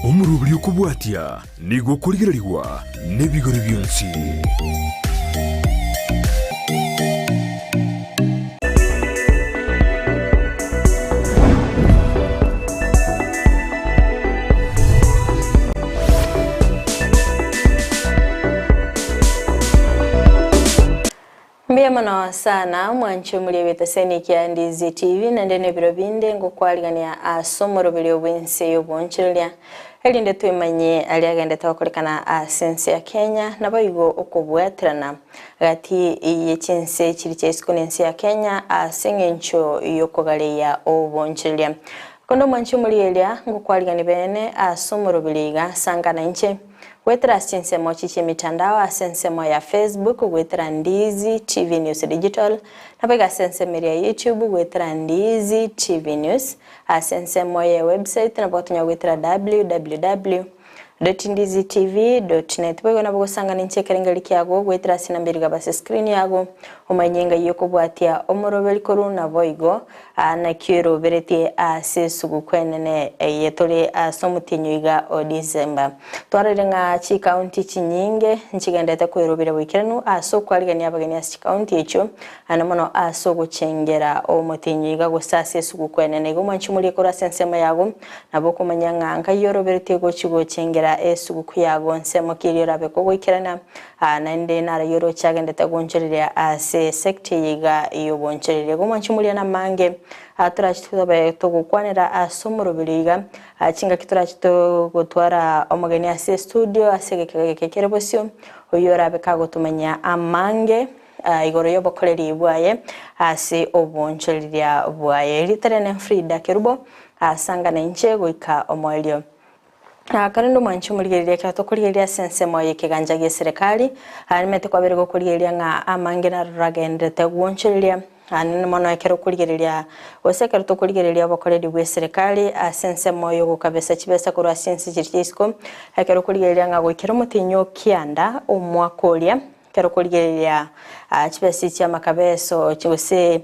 umurubiri ukubwatia nigo kurigererwa n'ebigori byonsi. Mbiyamana sana mwancho muliyebeta seniki ya Ndizi TV nandene biro binde ngokwaligania asomoro bilio bwense yobonchelia elinde twemanye aliagende tawakolekana Ense ya Kenya nabayigo okobwatrana gati yechense chiri cheskonense ya Kenya asengencho yokogale ya obonchelia kondo mwancho muliyelia ngokwaligani bene asomoro biliga sangana nche Wetra sinse mochiche mitandao asensemo ya Facebook wetra Ndizi TV News Digital napega sensemo ya YouTube wetra Ndizi TV News asensemo ya website nabotonya wetra www.ndizitv.net bego nabo sanga ninchekerengali kyago wetra sinambiriga base screen yago umanyenga yoko bwatia omorobeli koruna boigo na kiro bereti asesugu kwenene yetole asomutinyiga o December twarerenga chi county chinyinge nchigendete kwerobera wikiranu asokwaligani abagani asi county echo anamono asoguchengera o mutinyiga gusase sugu kwenene gomanchumuli kora sensema yago nabo kumanyanga nkayoroberete go chigo chengera esugu kuyago nsemo kirira beko wikirana nande nara yoro chagendete goncherera ase sector yiga iyo boncherere gomanchumuli na mange turachitobe togukwanira asomoro biliga chinga kiturachito gutwara omagani ase studio asege Kerubo oyora bekago tumanya amange igoro yobokoreri bwaye ase oboncherera bwaye literene Fridah Kerubo sangana nche goika omwelio karendo mwancho muligeria kyatokoligeria sense moye kiganja ge serikali alimete kwa berego koligeria nga amange na ragendete gwoncheria anene mono ekero kuligereria osekero to kuligereria bakoreri bwe serikali asense moyo gukabesa kibesa kurwa sense kiritisko ekero kuligereria nga gwikero mutinyo kianda omwakolia kero kuligereria kibesi kya makabeso cyose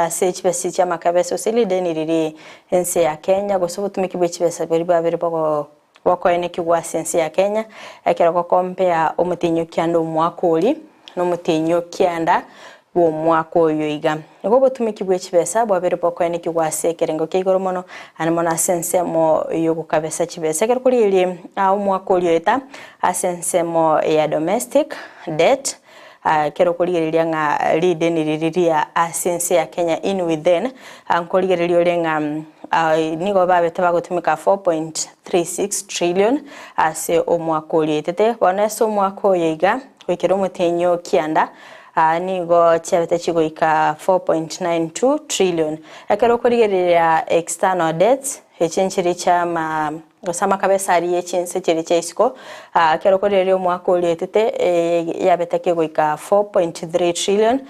se kibesi kya makabeso silideni riri Ense ya Kenya gosobutumiki bwe kibesa bari babiri bago wakoene kigwa Ense ya Kenya ekero ko compare omutinyo kianda omwakoli no mutinyo kianda wo mwako oyo iga ngo botumiki bwe kibesa bwabere bokwene kigwase kerengo kigoro mono anamona sensemo yo gukabesa kibesa kero kuri ili mwako oyo eta asensemo ya domestic debt kero kuligereria nga lideni liriria Ense ya Kenya in within ankoligereria lenga nigo babe tabagotumika 4.36 trillion ase omwako oyo tete boneso omwako oyo iga wekero mutenyo kianda nigo chabete chigoika 4.92 trillion ekero kurigereria external debts echenchiri chama gosama kabesa ari echense chiri chesko kero kurigereria omwako uri tete yabete kegoika 4.3 trillion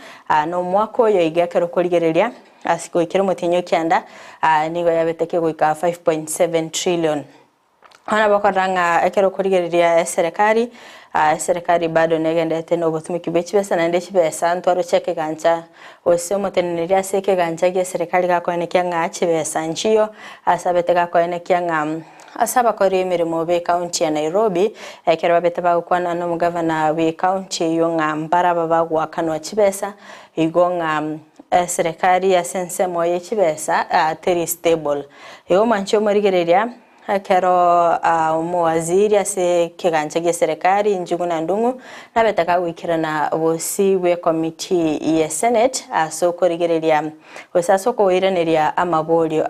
no mwako oyo iga kero kurigereria asiko ikero mutinyo kianda nigo yabete kegoika 5.7 trillion ana bakoranga ekero kurigereria serikali bado negendete no botumiki bechibesa nande chibesa ntwaro cheke gancha osemo teneria seke gancha ge serikali gakoene kyanga chibesa nchiyo asabete gakoene kyanga asaba kori mirimo be county ya Nairobi ekero babete bagukwana no mugavana we county yonga mbara babagwa kanwa chibesa igonga serikali ya sense moye chibesa teri stable yo mancho morigereria kero umuwaziri ase kiganja ge serikali njuguna ndungu nabetaka wikirana bosi we committee ya Senate aso korigereria osaso ko ireneria amabolio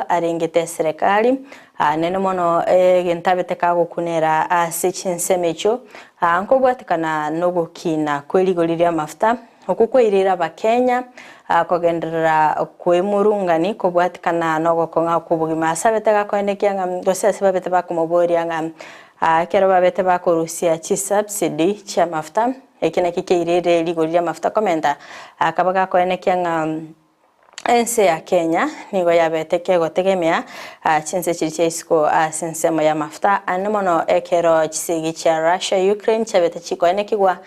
arengete serikali nene mono gentabeteka gukunera ase chinsemecho anko bwatikana nogo kina kweligoliria mafuta okukweirira bakenya kogendera kwemurungani kobwatikana nogo konga kubugima asabete gakonekia nga ngosese babete bakumoboria nga kero babete bakorusia chi subsidy cha mafuta ekina kikeirire ligoliria mafuta komenta akabaga konekia nga Ense ya Kenya nigo yabeteke gotegemea chinse chiriche isiko sensemo ya mafuta anemono ekero chisigi cha Russia Ukraine chabete chiko enekigwa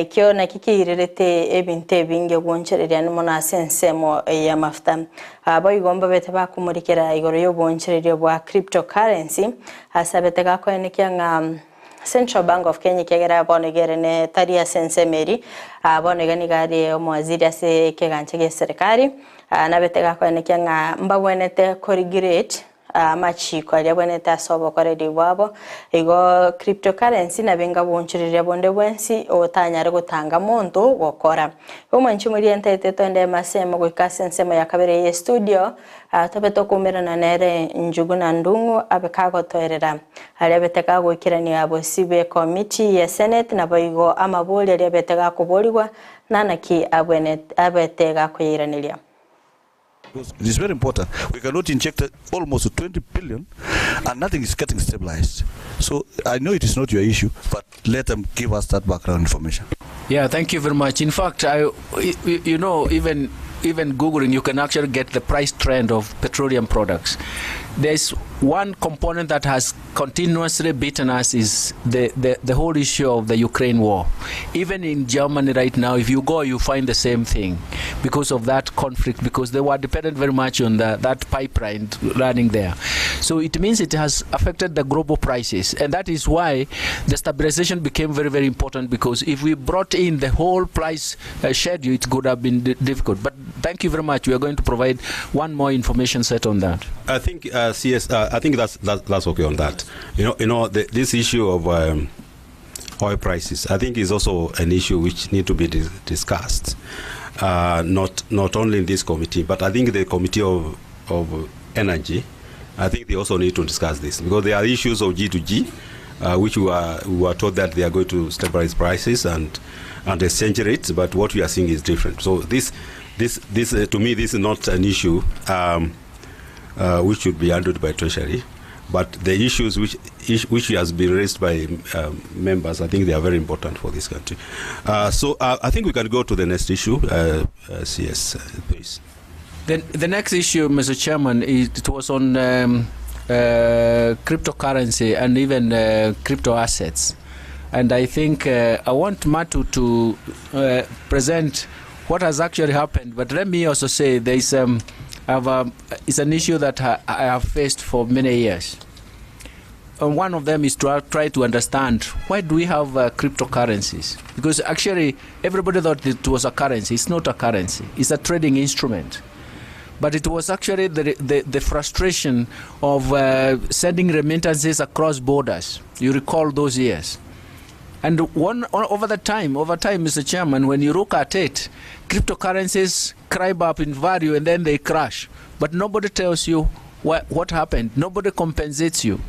ikyo na kikirirete ebinte binge gwonchereria anemono sensemo ya mafuta abo igomba bete bakumurikira igoro yo gwonchereria bwa cryptocurrency asabete gako enekia nga Central Bank of Kenya kegera bonegere ne taria sensemeri bonegani gari omwaziri ase keganche ge serikali na betega ko ne kyanga mbabwenete corrigate machiko ali abwenete asobo koredi bwabo igo cryptocurrency na benga bonchirire bonde bwensi otanyare gutanga muntu gokora omwanchi muri entete tonde masemo gwikasensemo ya kabere ye studio tobeto kumerana nere njugu na ndungu abekago toerera ali abeteka gwikirani abo sibe committee ya senate na boigo amaboli ali abeteka kuboligwa nanaki abetega kuyiranilia. It is very important. We cannot inject almost 20 billion and nothing is getting stabilized. So I know it is not your issue, but let them give us that background information. Yeah, thank you very much. In fact, you know, even Googling, you can actually get the price trend of petroleum products. There's one component that has continuously beaten us is the whole issue of the Ukraine war. Even in Germany right now, if you go, you find the same thing because of that conflict, because they were dependent very much on that pipeline running there. So it means it has affected the global prices, and that is why the stabilization became very, very important, because if we brought in the whole price schedule, it could have been difficult. But thank you very much. We are going to provide one more information set on that. I think CS, I think that's okay on that. This issue of oil prices, I think, is also an issue which need to be discussed. Not only in this committee, but I think the committee of energy, I think they also need to discuss this, because there are issues of G2G, which we are told that they are going to stabilize prices and exchange rates, but what we are seeing is different. So this to me, this is not an issue which should be handled by Treasury, but the issues which has been raised by members, I think they are very important for this country. So I think we can go to the next issue. CS, please. The next issue, Mr. Chairman, it was on cryptocurrency and even crypto assets. And I think I want Matu to present what has actually happened. But let me also say there is it's an issue that I have faced for many years. And one of them is to try to understand why do we have cryptocurrencies? Because actually everybody thought it was a currency. It's not a currency. It's a trading instrument. But it was actually the frustration of sending remittances across borders. You recall those years. And over time, Mr. Chairman, when you look at it, cryptocurrencies climb up in value and then they crash. But nobody tells you what happened. Nobody compensates you.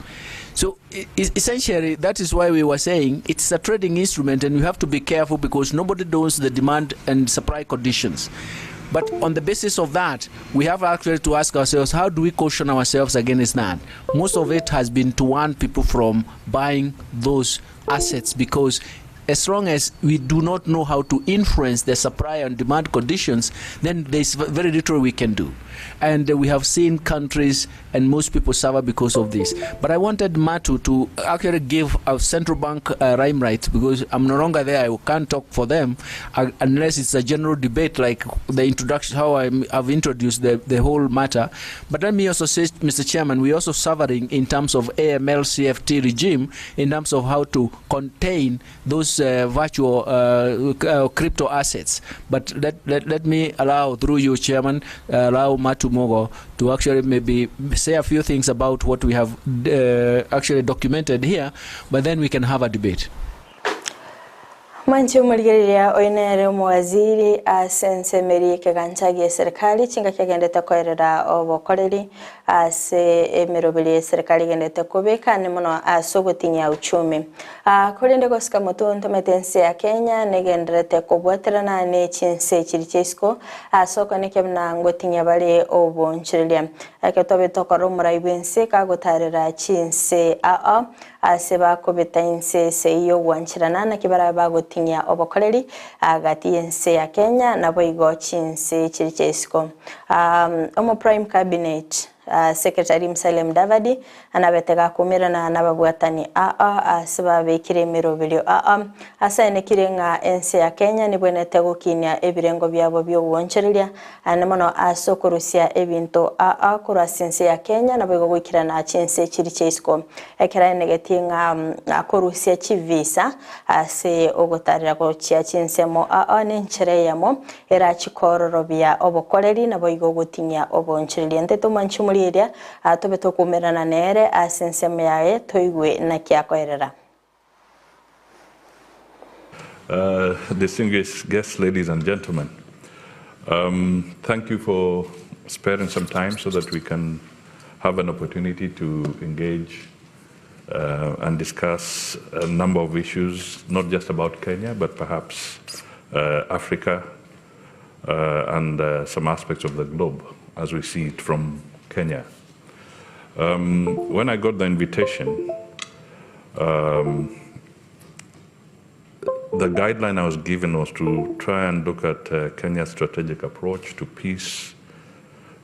So essentially, that is why we were saying it's a trading instrument, and we have to be careful because nobody knows the demand and supply conditions. But on the basis of that, we have actually to ask ourselves, how do we caution ourselves against that? Most of it has been to warn people from buying those assets, because as long as we do not know how to influence the supply and demand conditions, then there's very little we can do. And we have seen countries and most people suffer because of this. But I wanted Matu to actually give a central bank rhyme right, because I'm no longer there. I can't talk for them unless it's a general debate like the introduction, how I've introduced the whole matter. But let me also say, Mr. Chairman, we're also suffering in terms of AML CFT regime, in terms of how to contain those virtual crypto assets. But let me allow, through you, Chairman, allow Matu Mogo to actually maybe say a few things about what we have actually documented here, but then we can have a debate. Manchi umurigeria oinere mwaziri Ense meri keganchagi serikali chinga kyagendete koerera obokoreri ase emerobili serikali gendete kubeka nemono asogutinya uchumi kolende gosika mutunto metense ya Kenya negenderete kubwaterana ne chinse chirichesko asoko nekebna ngotinya bali obonchirelia aketobe tokoro muraibwense kagotarera chinse ase bakobeta Ense seyo wanchirana na kibara bagotinya gutinya obokoreri agati Ense ya Kenya na boigo chinse chiri chesiko omo prime cabinet Secretary Musalia Davadi anabetega kumirana n'ababwatani asiba bekire mirobelyo asane kirenga Ense ya Kenya nibwenete gukinya ebirengo byabo byo wonchereria anemono asokurusia ebinto kurasi Ense ya Kenya nabego gwikirana chinse chiri chesiko ekera negetinga akorusia chivisa ase ogotarira ko chia chinsemo nenchereyamo era chikororo bya obokoreri naboigo gutinya obonchereria nteto manchumuri area tobeto kumerana nere asenseme yae toigwe na kiakoerera. Distinguished guests, ladies and gentlemen, thank you for sparing some time so that we can have an opportunity to engage and discuss a number of issues, not just about Kenya, but perhaps Africa and some aspects of the globe as we see it from Kenya. When I got the invitation, the guideline I was given was to try and look at Kenya's strategic approach to peace,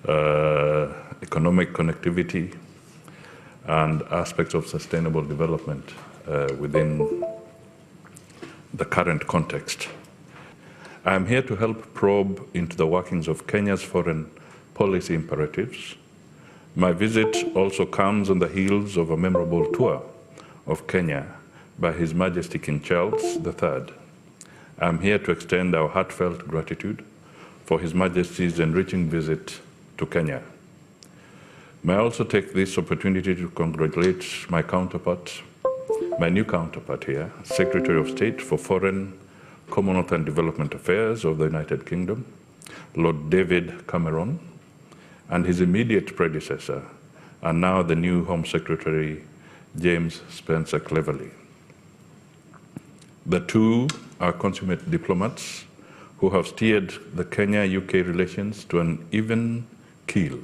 economic connectivity, and aspects of sustainable development within the current context. I am here to help probe into the workings of Kenya's foreign policy imperatives. My visit also comes on the heels of a memorable tour of Kenya by His Majesty King Charles III. I am here to extend our heartfelt gratitude for His Majesty's enriching visit to Kenya. May I also take this opportunity to congratulate my new counterpart here, Secretary of State for Foreign, Commonwealth and Development Affairs of the United Kingdom, Lord David Cameron, and his immediate predecessor, and now the new Home Secretary, James Spencer Cleverly. The two are consummate diplomats who have steered the Kenya-UK relations to an even keel.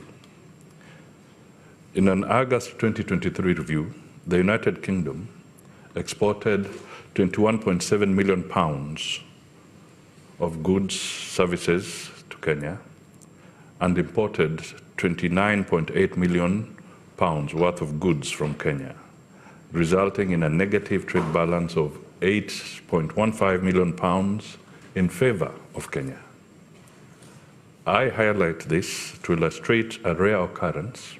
In an August 2023 review, the United Kingdom exported £21.7 million of goods, services to Kenya, and imported £29.8 million worth of goods from Kenya, resulting in a negative trade balance of £8.15 million in favor of Kenya. I highlight this to illustrate a rare occurrence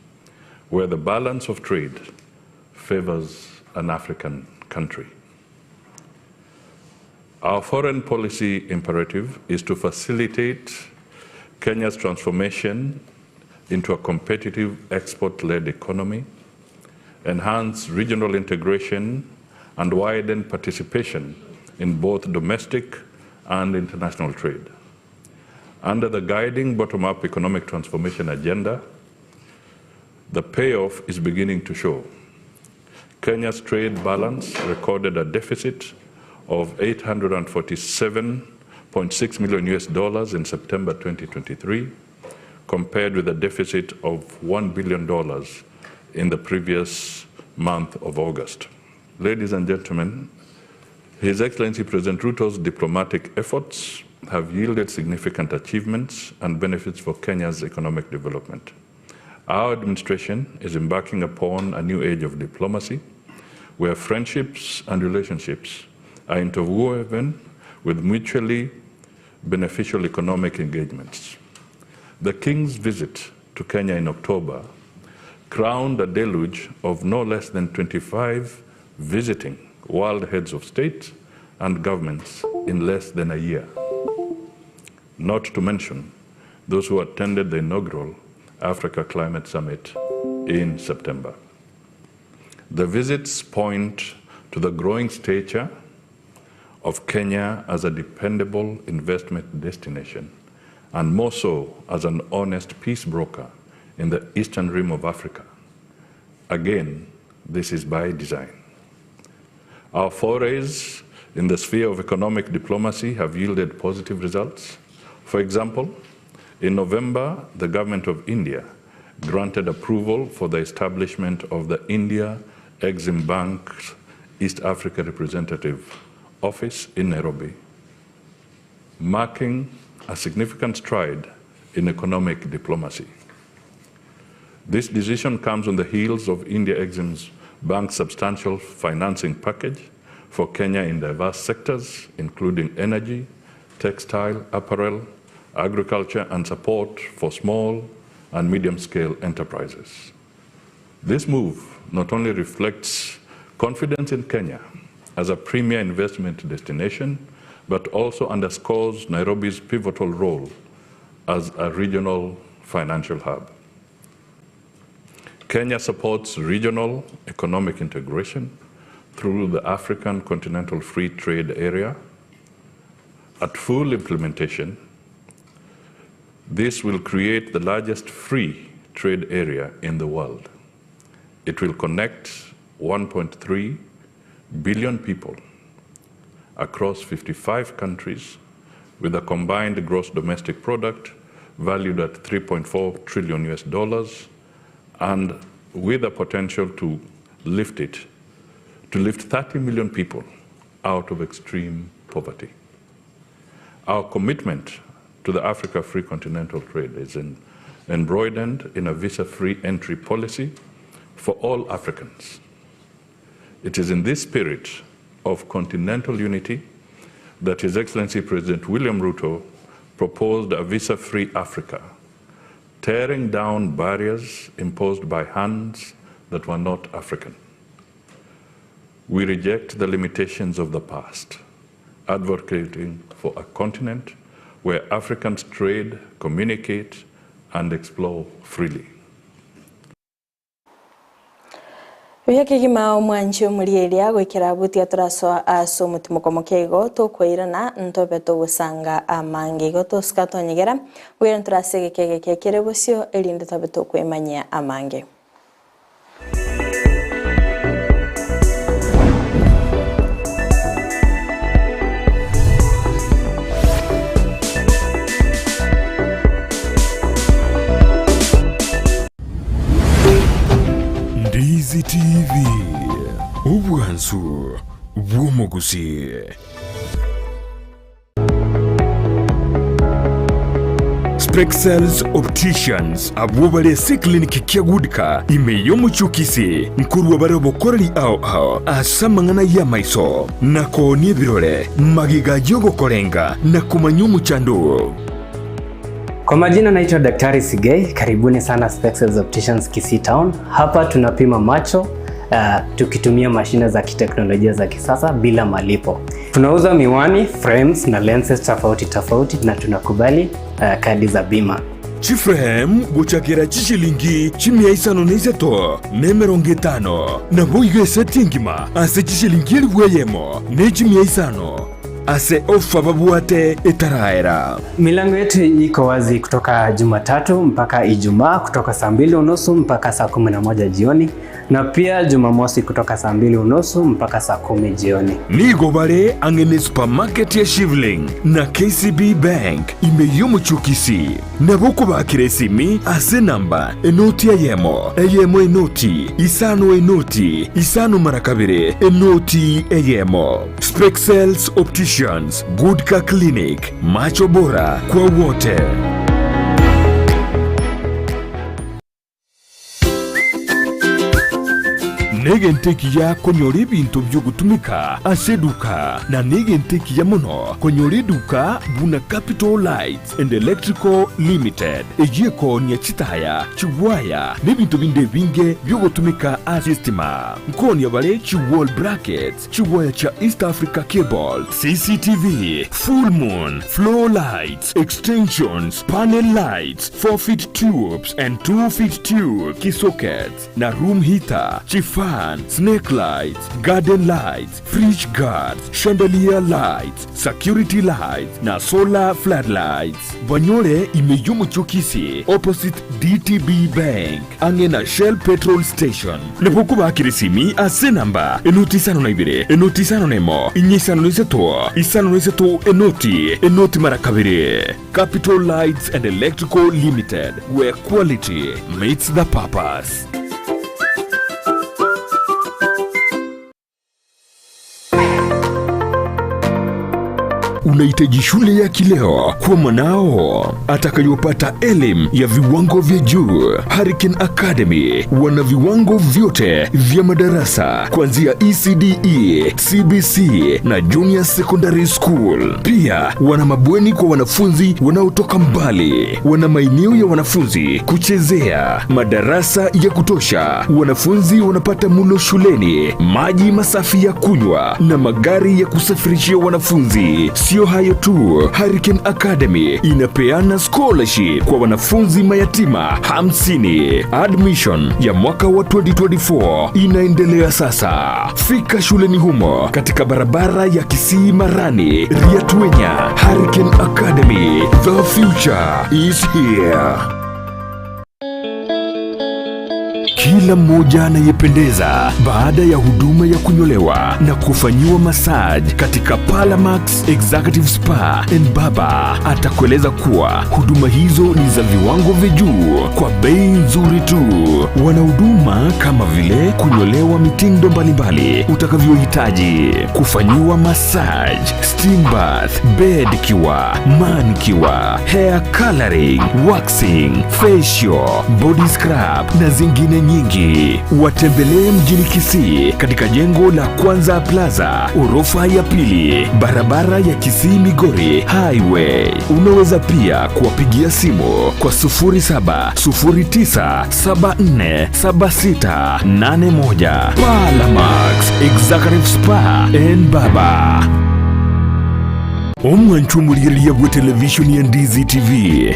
where the balance of trade favors an African country. Our foreign policy imperative is to facilitate Kenya's transformation into a competitive export-led economy, enhance regional integration, and widen participation in both domestic and international trade. Under the guiding bottom-up economic transformation agenda, the payoff is beginning to show. Kenya's trade balance recorded a deficit of $847.6 million in September 2023, compared with a deficit of $1 billion in the previous month of August. Ladies and gentlemen, His Excellency President Ruto's diplomatic efforts have yielded significant achievements and benefits for Kenya's economic development. Our administration is embarking upon a new age of diplomacy, where friendships and relationships are interwoven with mutually beneficial economic engagements. The King's visit to Kenya in October crowned a deluge of no less than 25 visiting world heads of state and governments in less than a year, not to mention those who attended the inaugural Africa Climate Summit in September. The visits point to the growing stature of Kenya as a dependable investment destination, and more so as an honest peace broker in the eastern rim of Africa. Again, this is by design. Our forays in the sphere of economic diplomacy have yielded positive results. For example, in November, the government of India granted approval for the establishment of the India Exim Bank's East Africa representative office in Nairobi, marking a significant stride in economic diplomacy. This decision comes on the heels of India Exim Bank's substantial financing package for Kenya in diverse sectors, including energy, textile, apparel, agriculture, and support for small and medium-scale enterprises. This move not only reflects confidence in Kenya as a premier investment destination, but also underscores Nairobi's pivotal role as a regional financial hub. Kenya supports regional economic integration through the African Continental Free Trade Area. At full implementation, this will create the largest free trade area in the world. It will connect 1.3 billion people across 55 countries with a combined gross domestic product valued at $3.4 trillion US, and with a potential to lift 30 million people out of extreme poverty. Our commitment to the Africa Free Continental Trade is embroidered in a visa-free entry policy for all Africans. It is in this spirit of continental unity that His Excellency President William Ruto proposed a visa-free Africa, tearing down barriers imposed by hands that were not African. We reject the limitations of the past, advocating for a continent where Africans trade, communicate, and explore freely. Uyakigima omwanchi omulielia gwikira butia turaso aso mutimo mukego tokwirana ntobe togusanga amange goto skatonyegera wira turasege kege kerebusio elinde tobe tokwemanya amange. Ndizi TV ubwansu bw'omugusi. Spexels Opticians abwobalese kliniki kyagudika imeyo muchukisi nkurwa bare bokorali ao asamangana ya maiso nako ni birole magiga jogo korenga na kumanyu muchando. Kwa majina naitwa Daktari Sigei, karibuni sana Spexels Opticians Kisii Town. Hapa tunapima macho tukitumia mashine za kiteknolojia za kisasa bila malipo. Tunauza miwani, frames na lenses tofauti na tunakubali kadi za bima. Chiframe guchakira chishilingi chimia isano neiseto nemerongitano na boige setingima ase chishilingi elweyemo ne chimia isano ase ofa babuate etaraera. Milango yetu iko wazi kutoka Jumatatu mpaka Ijumaa kutoka saa 2:30 mpaka saa 11 jioni, na pia Jumamosi kutoka saa 2:30 mpaka saa 10 jioni. Nigo bare angene supermarket ya Shivling na KCB Bank imeyo muchukisi na boko bakire simi ase namba enoti eyemo enoti isano marakabire enoti eyemo. Spexels Opticians, Goodka Clinic, macho bora kwa wote. Nege nteki ya konyori bintu byo gutumika aseduka na nege nteki ya mono konyori duka buna Capital Lights and Electrical Limited ejeko nya chitaya chiwaya nebintu binde binge byo gutumika asistima nkoni yabale chiwall brackets chiwaya cha East Africa Cable, CCTV, full moon, floor lights, extensions, panel lights, 4-feet tubes and 2-feet tube key sockets na room heater, chifa, snake lights, garden lights, fridge guards, chandelier lights, security lights na solar floodlights. Banyore imeyo muchukisi opposite DTB Bank angena Shell petrol station. Nebuku bakirisimi ase namba enoti sano na ibire enoti sano nemo inyisano niseto enoti marakabire. Capital Lights and Electrical Limited, where quality meets the purpose. unahitaji shule ya kileo kwa mwanao atakayopata elimu ya viwango vya juu. Hurricane Academy wana viwango vyote vya madarasa kuanzia ECDE, CBC na Junior Secondary School. Pia wana mabweni kwa wanafunzi wanaotoka mbali. Wana maeneo ya wanafunzi kuchezea, madarasa ya kutosha. Wanafunzi wanapata mlo shuleni, maji masafi ya kunywa na magari ya kusafirishia wanafunzi. Sio hayo tu, Hurricane Academy inapeana scholarship kwa wanafunzi mayatima 50. Admission ya mwaka wa 2024 inaendelea sasa. Fika shuleni humo katika barabara ya Kisii Marani, Riatwenya. Hurricane Academy, the future is here. Kila mmoja anayependeza baada ya huduma ya kunyolewa na kufanyiwa massage katika Palamax Executive Spa and Baba atakueleza kuwa huduma hizo ni za viwango vya juu kwa bei nzuri tu. Wana huduma kama vile kunyolewa mitindo mbalimbali utakavyohitaji, kufanyiwa massage, steam bath, bed cure, man cure, hair coloring, waxing, facial, body scrub na zingine nyingi. Watembelee mjini Kisii katika jengo la Kwanza Plaza, orofa ya pili, barabara ya Kisii Migori Highway. Unaweza pia kuwapigia simu kwa 0709747681. Palamax Executive Spa and Baba. Omwanchumuliriria bwa televishoni ya Ndizi TV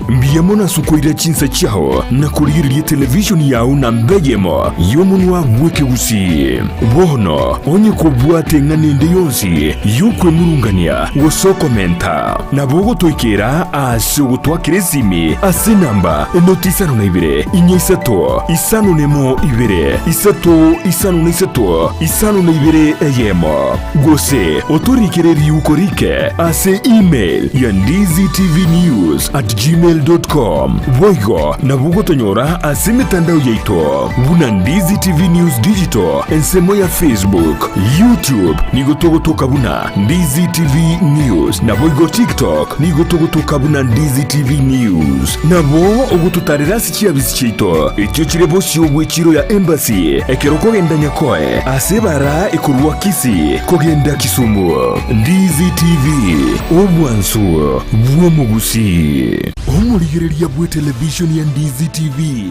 mbiyamona sukoira chinsa chao na kuliriria televishoni yao na mbegemo yomunwa mweke Gusii bono onye kubwate nganende yonsi yukwe murungania wosokomenta na bogo toikera asugo twakiresimi ase namba notisano na ibere inyesato isano nemo ibere isato isano na isato isano na ibere eyemo gose otorikireri ukorike ase email ya ndiztvnews@gmail.com. Voigo na bugotonyora ase mitandao yaito buna Ndizi TV News Digital ensemo ya Facebook, YouTube nigotogotoka buna Ndizi TV News na voigo TikTok nigotogotoka buna Ndizi TV News nabo ogututarira sikia bisichito ekyo kirebo cyogwe kiro ya embassy ekeroko genda nyakoe ase bara ekurwa Kisii kogenda Kisumu. Ndizi TV obwansu bwo Gusii. Omurigiriria bwa televishoni ya Ndizi TV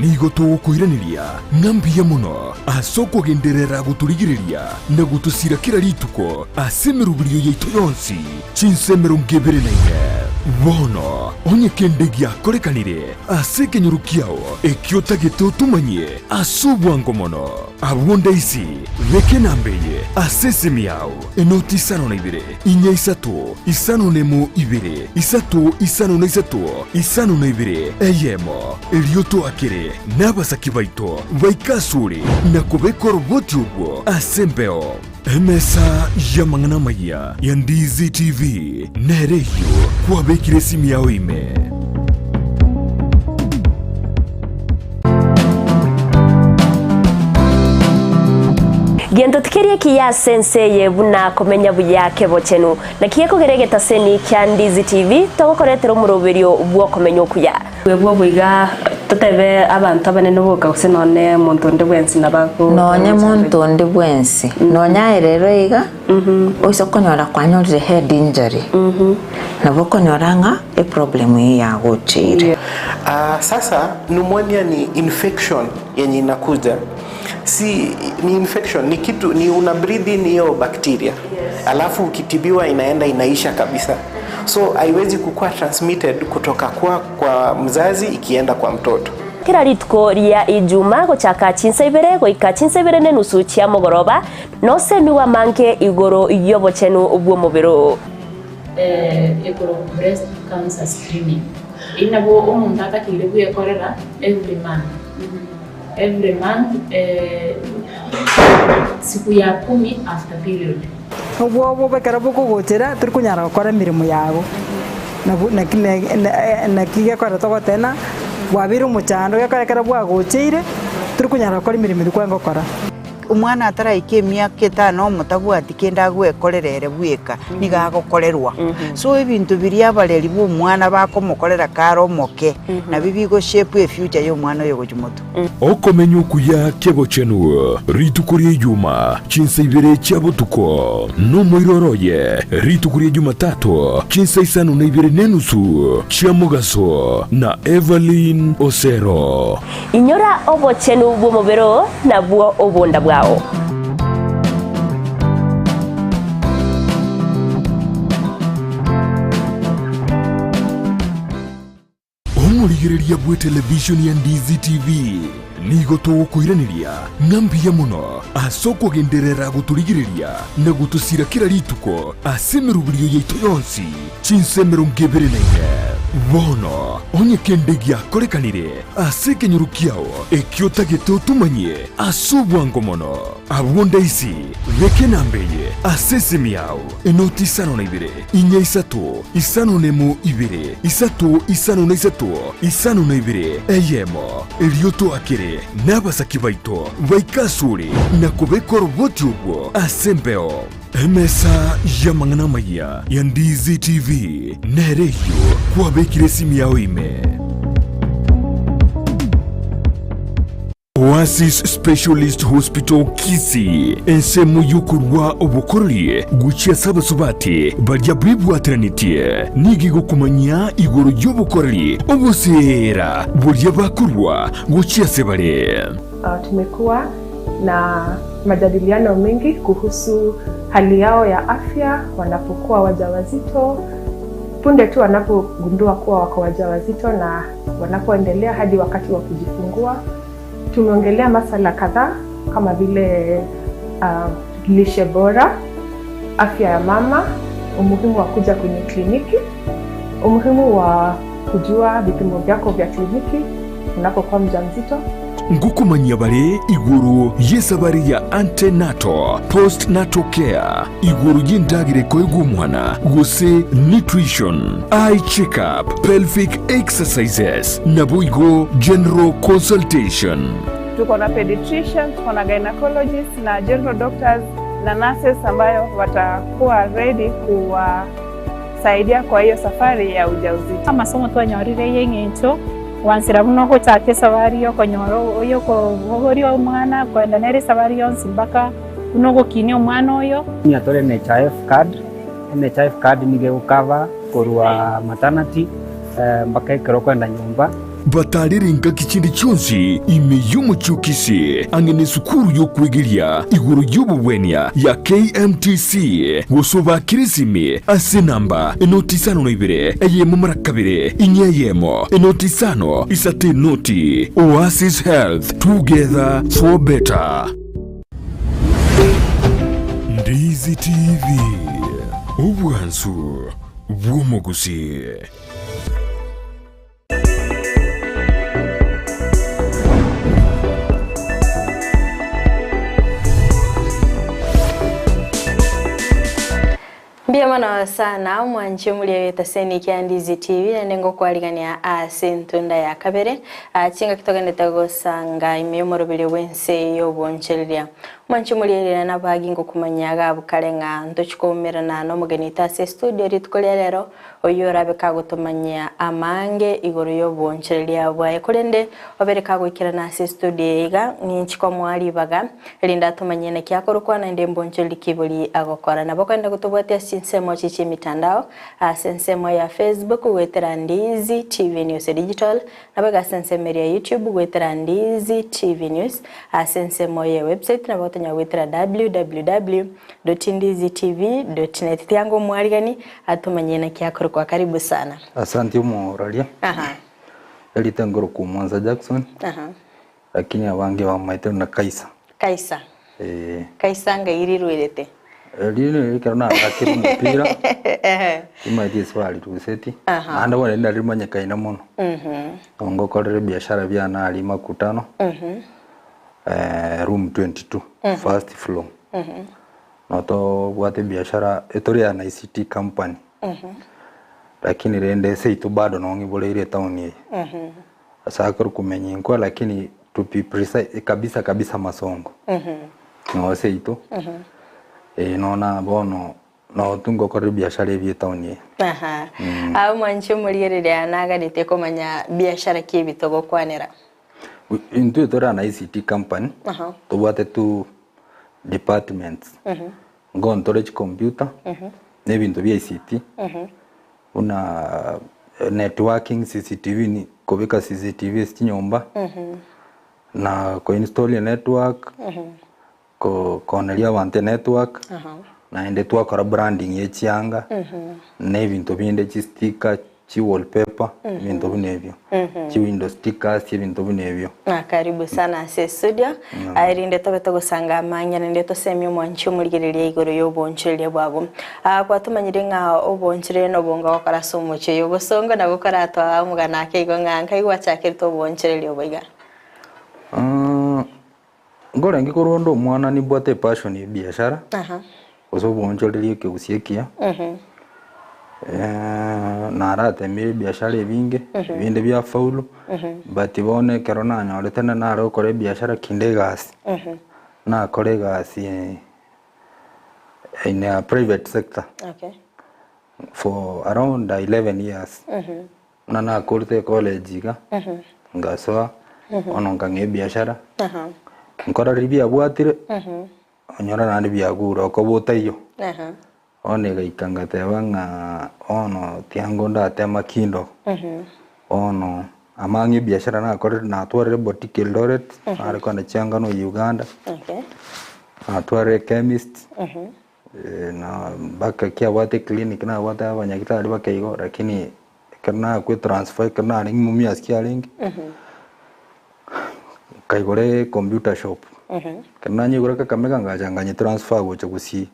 nigo tugukwiraniria ngambia muno asoko genderera guturigiriria na gutusira kira rituko asemerubirio yaitu yonsi chinsemero ngebere naine bono onye kendegia korekanire aseke nyorukiao ekiota geto tumanye asubwango mono abonda isi veke nambeye asesemi yao enoti isano na ibere inya isato isano nemo ibere isato isano na isato isano na ibere eyemo elioto akere nabasaki baito baikasure na kubeko roboti ubwo asembeo emesa ya mangana maya ya Ndizi TV nereyo kwa bekire simi yao ime. Gento tikerie kiya sense ye buna komenya buyake bochenu na kiye kogeregeta seni kya Ndizi TV togokoretero muroberio bwo komenya okuya bwo bwiga tutebe abantu abanene boka kusenone muntu ndi bwensi nabako nonye muntu ndi bwensi nonya rero iga oiso konyora kwanyorire head injury nabo konyoranga e problem ya gochire. Sasa pneumonia ni infection yenye inakuja, si ni infection, ni kitu ni una breathe in hiyo bacteria, alafu ukitibiwa inaenda inaisha kabisa, so haiwezi kukua transmitted kutoka kwa mzazi ikienda kwa mtoto. Kira ritko ria ijuma gochaka chinsebere goika chinsebere ne nusu chia mogoroba no semiwa manke igoro yobochenu ubwo mubiro igoro breast cancer screening inabo umuntu atakire kuyekorera every month siku ya 10 after period ubwo bekara buko gotera turi kunyara gukora mirimo yago na kiga kora togotena wabira umuchando gakarekera bwa gochire turi kunyara gukora mirimo dikwa ngokora umwana ataraikie miaka 5 mutabwati kenda gwekorerere bweka nigagokorerwa so ibintu biria abareri bo umwana bakomukorera karo moke na bibigo shape e future yo mwana yo gujumuto okomenya okuya kebo chenu ritukuri juma chinsa ibere chabutuko no moiroroye ritukuri juma tatu chinsa isanu na ibere nenusu chiamugaso na Evelyn Osero inyora obo chenu bwo mobero na bwo obonda bwao omurigereria bwe television ya Ndizi TV nigo tugukwiraniria ngambia muno asoko genderera guturigireria na gutusira kira rituko asemerubirio yaitu yonsi chinsemero ngebereneire bono onye kendegia korekanire aseke nyurukiao ekiotageto tumanye asubwango mono abonda isi veke nambeye asese miao enoti sano na ibere inya isato isano nemo ibere isato isano na isato isano na ibere eyemo elioto akere nabasaki baito baikasure na kubekoro boti ubwo asembeo emesa ya mangana maya ya Ndizi TV nereyo kwa bekire simi yao ime Oasis Specialist Hospital Kisii Ense muyukurwa obukorli guchia saba subati badia bribu atranitie nigi gukumanya igoro yobukorli obusera bulia bakurwa guchia sebare tumekuwa na majadiliano mengi kuhusu hali yao ya afya wanapokuwa wajawazito punde tu wanapogundua kuwa wako wajawazito na wanapoendelea hadi wakati wa kujifungua. Tumeongelea masala kadhaa kama vile lishe bora, afya ya mama, umuhimu wa kuja kwenye kliniki, umuhimu wa kujua vipimo vyako vya kliniki unapokuwa mjamzito. Ngukumanya bare iguru yesabari ya antenatal postnatal care iguru yindagire koyego mwana gose nutrition eye checkup pelvic exercises na buigo general consultation. Tuko na pediatricians, tuko na gynecologists na general doctors na nurses ambayo watakuwa ready kuwasaidia kwa hiyo safari ya ujauzito. Masomo twanyorire yengecho wansira buno ko chake sabari yo konyoro oyo ko gogori omwana kwenda nere sabari yo simbaka buno go kini omwana oyo ni atore NHIF card nige ukava korwa maternity mbaka ikero kwenda nyumba batariringa kichindi chonsi imeyumu chukisi angene sukuru yo kwegeria iguru y'ububwenya ya KMTC gusoba kirisimi asinamba enotisano na ibere eyemo marakabire inyeyemo enotisano isate noti Oasis Health together for better. Ndizi TV ubwansu bw'umugusi. Mbiyamana sana mwanje muri yetaseni kya Ndizi TV na nengo kwaligania asentunda ya kabere chinga kitogendeta gosanga imeyomorobere wense yobonchereria mwanje muri yera nabagingo kumanyaga bukarenga ndochikomerana no mugenita se studio ritkolya lero oyorabe kagotomanya amange igoro yobonchereria bwaye kurende obereka gwikirana se studio iga ninchiko mwali baga linda tumanyene kyakorukwa na ndembonchereri kibuli agokora nabokanda gutubwatia sensemo chichi mitandao sensemo ya Facebook wetera Ndizi TV News Digital nabaga sensemo ya YouTube wetera Ndizi TV News sensemo ya website nabotanya wetera www.ndizitv.net tiango mwarigani atumanyena kyakoro kwa karibu sana. Asante umuroria. Elitengoro ku Mwanza Jackson. Lakini abange bamaite na Kaisa. Kaisa nga irirwirete. Lino karona akiri mupira imaiti swali tuseti anda wale ndari manya kaina mono ngo korere biashara bya na ali makutano room 22 first floor noto bwate biashara etoria na ICT company lakini rende seitu bado no ngibole ile town ye asakuru kumenye kwa lakini to be precise kabisa masongo no seito nona bono no tungo kore biashara ebi tauni au mwancho murigereria nagarite komanya biashara kibitogo kwanera into tora na ICT company tubate tu departments ngon storage computer ne bintu bya ICT una networking CCTV ni kubika CCTV nyumba na ko install network ko konelia wante network na ende twakora branding yechianga ne bintu binde chi sticker chi wallpaper bintu binebyo chi window stickers bintu binebyo. Karibu sana ase studio airinde tobeto gusanga amanya nende to semyo mwanchu murigereria igoro yoboncheria bwabo kwa tumanyire nga obonchire no bonga wakara somoche yobosongo na gukora atwa mugana keigo nganka igwa chakirito oboncheria oboiga ngora ngikoro ndo mwana ni bwate passion ya biashara oso boncheria ke usiekia narate mi biashara ebinge binde bya faulu but bone kerona nyorete na naro kore biashara kinde gas na kore gas in a private sector for around 11 years na korte college ga ngaso ononga nge biashara nkora ribia bwatire onyora nandi bya gura ko botayo one gaikanga tebanga ono tiango ndatema kindo ono amangi biashara na kore na atware boutique Eldoret ari kona changa no Uganda atware chemist na baka kia wate clinic na wata abanyagitari bakaigo lakini kana ku transfer kana ni mumia skialing kaigore computer shop kana nyigura Kakamega ngachanganye transfer gocha Gusii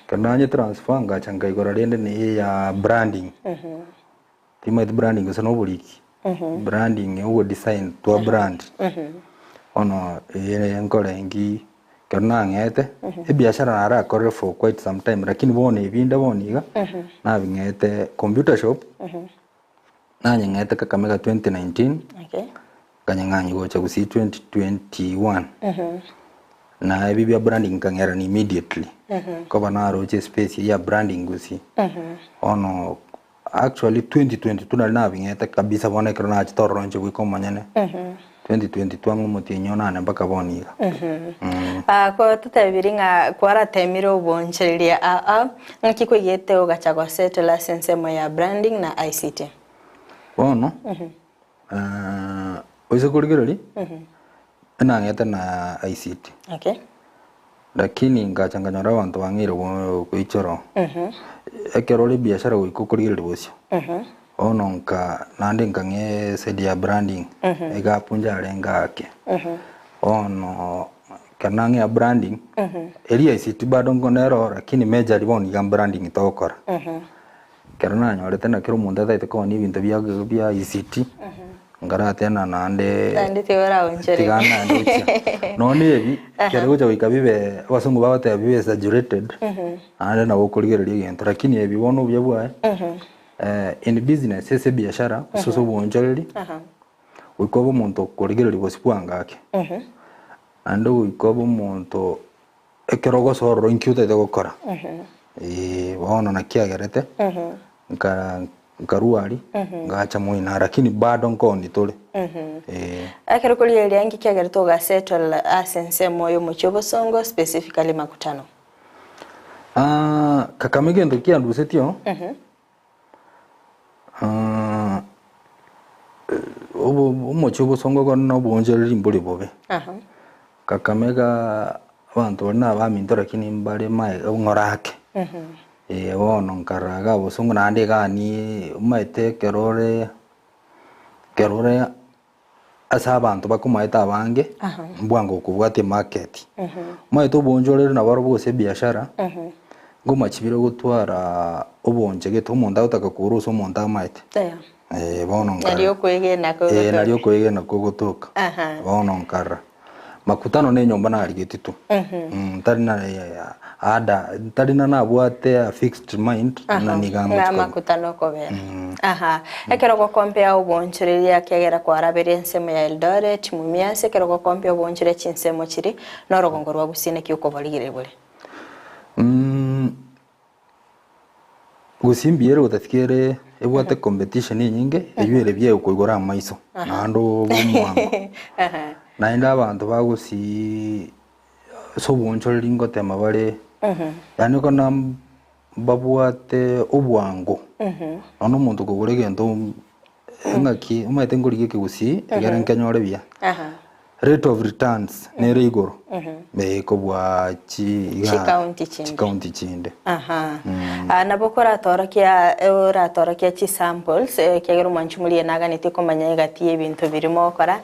kana nye transfer ngachanga igora rende ni ya branding tima branding sono buliki branding uwo design to brand ono nkore ngi kana ngete biashara nara kore for quite some time lakini bone ibinda boniga na bingete computer shop na nyengete Kakamega 2019 kanyanganyi gocha Gusii 2021 na bibi branding kangera ni immediately ko bana roche space ya branding Gusii ono actually 2022 na bingeta kabisa bone krona chitoro nje wiko manyane 2022 ngomutinyo nane mpaka boniga ko tutabiringa kwara temiro boncheria ngikigwete ogachagwa set license mo ya branding na ICT ono oiso kurigirali na ngeta na ICT lakini ngachanganyora abantu bangire kuichoro ekerole biashara wikukurigirali bosio ono nka nande nkange side ya branding egapunja lengake ono kanange ya branding eri ICT bado ngonero lakini major liboni ya branding tokora kerana nyorete na kiro munda taite ko ni bintu bya ICT ngara tena nande tiora oncheri tigana nducha none ebi kero gocha wikabibe wasungu bawate bibe saturated ande na gukurigereria gento lakini ebi bono byabwa in business ese biashara soso bonjoreri wikobo muntu kurigereria bosipwangake ande wikobo muntu ekerogo soro inkyuta gukora bono nakiagerete nkaruari ngacha muina lakini bado nkoni tole akero kulieli yangi kiagerito ga settle asense moyo muchobo songo specifically makutano Kakamega ndo kia ndusetio muchobo songo kono bonjeri mbuli bobe Kakamega abantu na baminto lakini mbale mai ngorake wono nkaraga bosungu nande gani umaite kerore asa abantu bakumaita bange mbwango kubwate market maito bonjorere na baro bose biashara ngoma chibiro gutwara obonje geto umuntu utaka kuruso umuntu amaite bono nkara nariyo kwege na kugutuka bono nkara makutano ne nyomba na rigetitu tari na ada tarina na bwate a fixed mind na ngama kutano ko be aha ekero ko kompea ubonchire ya kegera kwa rabere nsemo ya Eldoret mumiase ekero ko kompea ubonchire chinsemo chiri norogongo rwa Gusii ki uko baligire bure Gusii mbiyere utafikire ebwate competition nyinge eyuere bye ukugora amaiso nando bomwango naenda abantu ba Gusii so bonchore lingo tema bare yani kona babwate obwango ano muntu kugure gento ngaki umaite ngurige ke Gusii egera nkanyore bia rate of returns nere igoro me ko bwa chi county chinde nabokora torokia ora torokia chi samples kegero manchumulie naga nite komanya igati ebintu birimo kora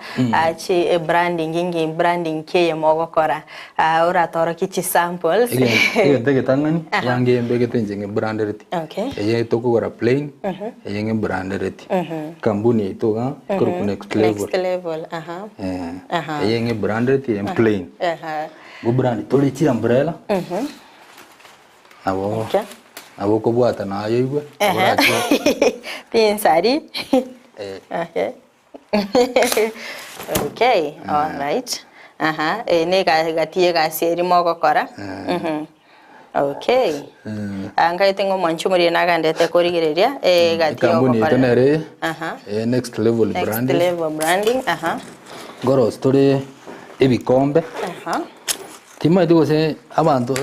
chi branding ke mogokora ora torokia chi samples ege tangani yange mbege tenjenge branded eye to kugora plain eye branded kambuni to ga ko next level eye branded and plain go brand to lichi umbrella abo ko bwata na yoywe piensari okay all right ne gatie ga seri mogo kora okay anga tengo manchu muri naga ndete korigereria gatie kambuni to nere next level branding goro story ebikombe tima digo se abantu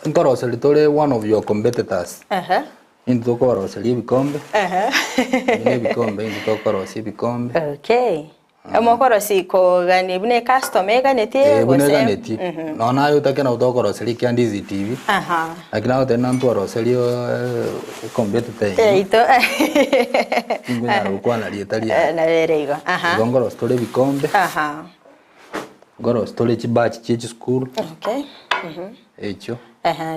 ngoro se litore one of your competitors into goro se ebikombe ebikombe into goro se ebikombe okay amokoro si ko gani bune customer ganete ganeti no na yo takena utokoro se likia Ndizi TV akina utena ntoro se lio competitor ito ingena ukwana lietalia na verego ngoro story ebikombe goro story chibachi chichi school echo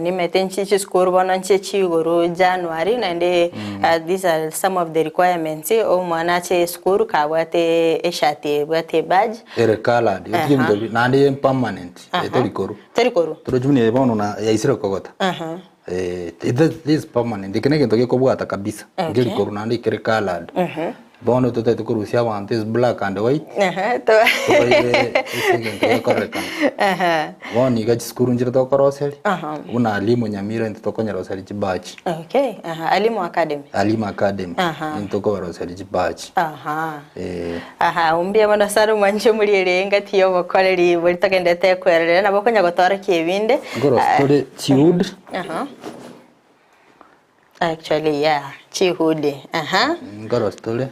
ni metenchi school bona nchechi goro January nande these are some of the requirements o mwana che school kabwate eshate bwate badge colored yotimdo nande permanent terikoru turojune bono na yaisira kogota it is permanent ikenege ntoke kobwata kabisa ngirikoru nande colored bono to te kurusia want is black and white to correct boni ga skuru njira to koroseli una alimu Nyamira into konyaroseli chibachi alimu academy into koroseli chibachi umbia bona saru manche muri renga tiyo bokoreri buritakendete kwerere nabo konya gotora kibinde goro story chiud actually chihude ngoro story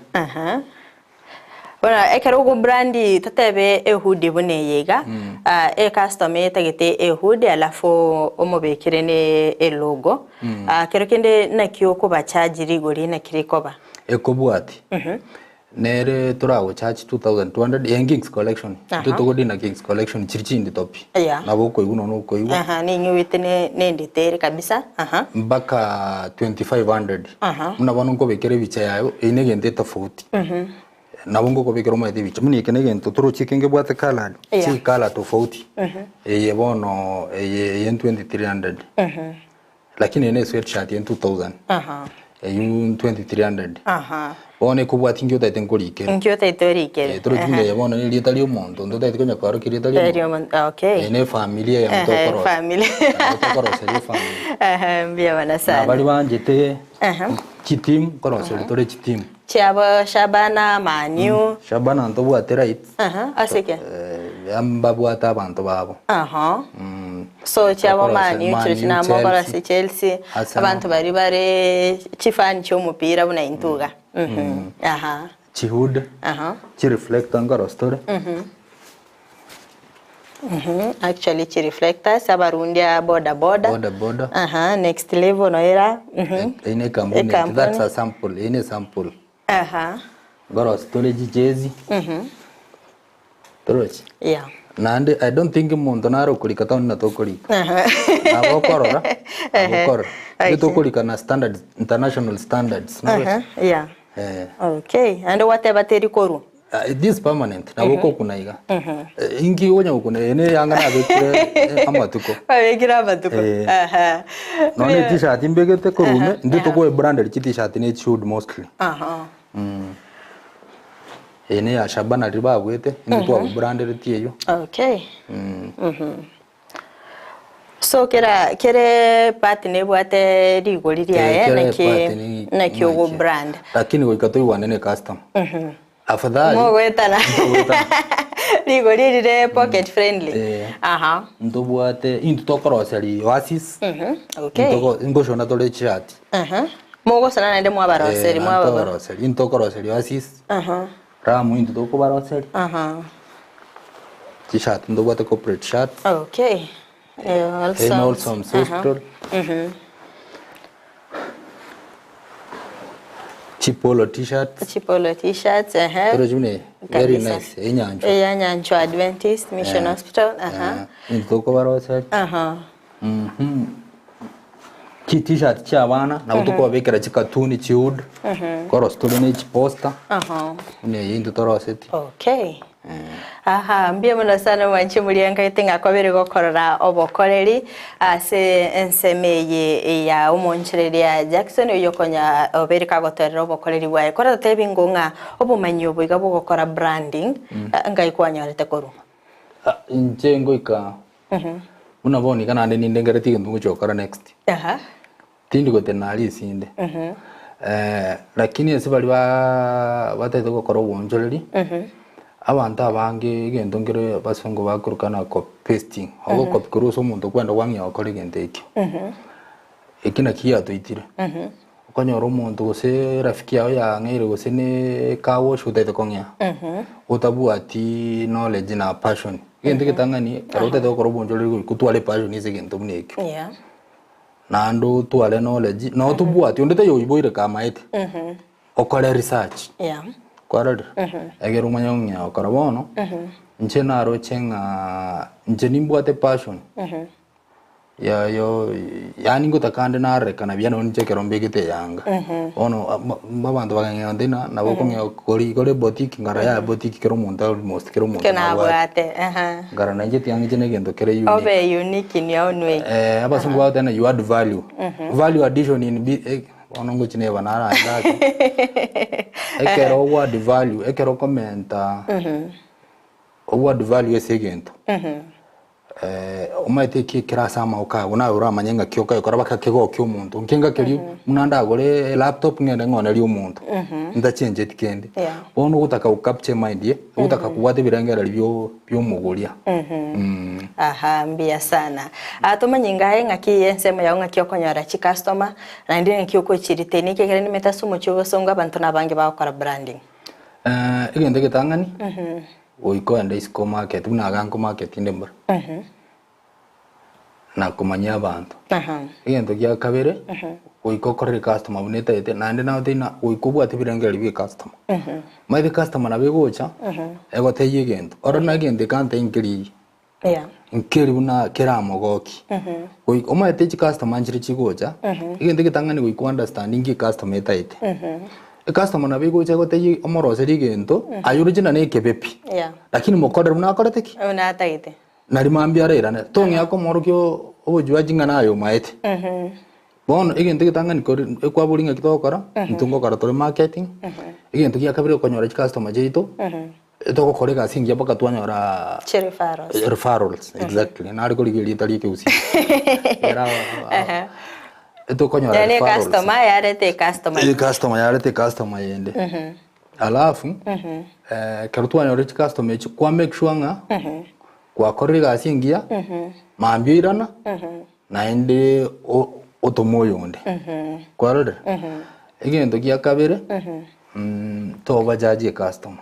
bona ekero go brandi tatebe ehudi bune yega customer tagete ehudi alafu omobekire ne logo kero kende nakyo ko bachajiri gori na kirikoba ekobwati nere turago charge 2200 Kings collection tutogodi na Kings collection chirichindi topi nabo ko iguno no ko igu ni nyuite ne nditere kabisa mpaka 2500 mnabona ngo bekere bicha yayo inegende tofauti nabongo ko bekero mwe bicha muni kenege ntuturo chikenge bwate kala chi kala tofauti ye bono ye 2300 lakini ne sweatshirt ye 2000 you 2300 one kubwati ngyo taite nkurikere ngyo taite rikere turujune yabona ni litali omuntu ndo taite konya kwaro kiritali okay ne familia ya mtokoro family mtokoro seri family mbia wana sana bali banjete chitim koroseli tore chitim Chiaba Shabana Manu Shabana ndo bwate right aseke amba bwata abantu babo so chiaba Manu china mobara si Chelsea abantu bari bare chifani cyo mupira buna intuga chihud chi reflector ngaro story actually chi reflector sabarundia boda next level no era ine kambuni that's a sample ine sample ngaro story jezi Troch. Nande I don't think muntu naro kulika tauni na tokulika abokorora abokor tokulika na standards international standards okay and whatever terikoru It is permanent. Na woko kuna iga. Ingi wonya ukuna ene yanga na bekire amatuko. Bekire amatuko. Aha. No ne t-shirt imbegete ko rume ndito ko branded t-shirt ne should mostly. Ene ya Shabana riba gwete ndito branded tiyo. Okay. So kere party ne bwate rigoriria na kyo brand. Lakini goikato iwanene custom. Afadhali mwetana rigorire pocket friendly. Ndobwate intokorosery oasis. Okay. Ngoshona tole chat. Mogo sana nende mwabaroseri mwabaroseri intokorosery oasis. Ramu intokobaroseri. T-shirt ndobwate corporate shirt. Okay. Also ancestral. Chipolo t-shirts. Chipolo t-shirts. Very nice. Enyancho Adventist Mission Hospital. Intoko baroseri. T-shirt cyabana na utoko babekera chikatuni chiud. Koros tulene chiposta. Ne yindu toroseti. Okay. Mbia muno sana wanchi mulianga itinga kwabere gokorora obokoreri ase ensemeye ya umonchereria Jackson uyokonya oberika gotorera obokoreri bwae kora tebingunga obumanyo bwiga bugokora branding ngaikwanyarete koru injengo ika unaboni kana ndeni ndengereti ngungu chokora next tindi gotenali sinde lakini ese bali batete gokora obonchereri abantu abange gendo ngire basongo bakurukana copy pasting abo copy kuruso umuntu kwenda wamya okore gendeki ekina kiya toitire okonyora umuntu gose rafiki yawe yangire gose ne kawo shutete konya otabu ati knowledge na passion gende kitangani karote to koro bonjole kutwale passion ise gento mneki nando twale knowledge no tubu ati ondete yo iboire kama ete okore research kwarad egero manyonya okarabono nche naro chenga nche nimbwate passion yo yani ngutakande nare kana byano nche kerombegete yanga ono babantu baganya ndina nabo komya kori boutique ngara ya boutique kero muntu almost kero muntu kana bwate ngara nanje tiangi chene gendo kere unique obe unique ni onwe abasungu bawo tena you add value addition in onongo chine banara ndaka ekero word value ekero commenta word value esegento umaite kira sama uka una ura manyenga kyoka yokora bakakego kyo muntu nkenga keri munanda gore laptop ngende ngone ri umuntu nda change tikende ono gutaka ukapture mind ye gutaka kuwate birangera byo muguria mbia sana atomanyinga ngaki ensemo ya ngaki okonyora chi customer na ndine kyoko chirite ni kegere ni metasumo cyo songa abantu nabange bakora branding igende getangani oiko ende isco market una ganko market indemba na kumanya abantu igende gya kabere oiko korre customer buneta ete nande na otina oiko bwate birangera bi customer mai customer na begocha ego teye gendo ora na gende kante inkiri nkeri una kera mogoki oiko mai te customer njiri chigocha igende gitangani oiko understanding ki customer etaite customer na bigo chago teye omoroseri gento ayurujina ne kebepi lakini mokoder muna akoreteki una ataite narimambia rera ne tongi yako morokyo obujwa jinga nayo maete bono igento gitangani ko ekwaburinga kitokora ntungo kara tore marketing igento gya kabiri okonyora customer jeito etoko korega singi apaka twanyora referrals exactly na ariko ligiri tali ke usi era etokonyora customer yarete customer yende alafu karutwanyora customer echi kwa make sure nga kwa korega singia maambio irana naende otomoyonde kwarode igento gya kabere to bajaji customer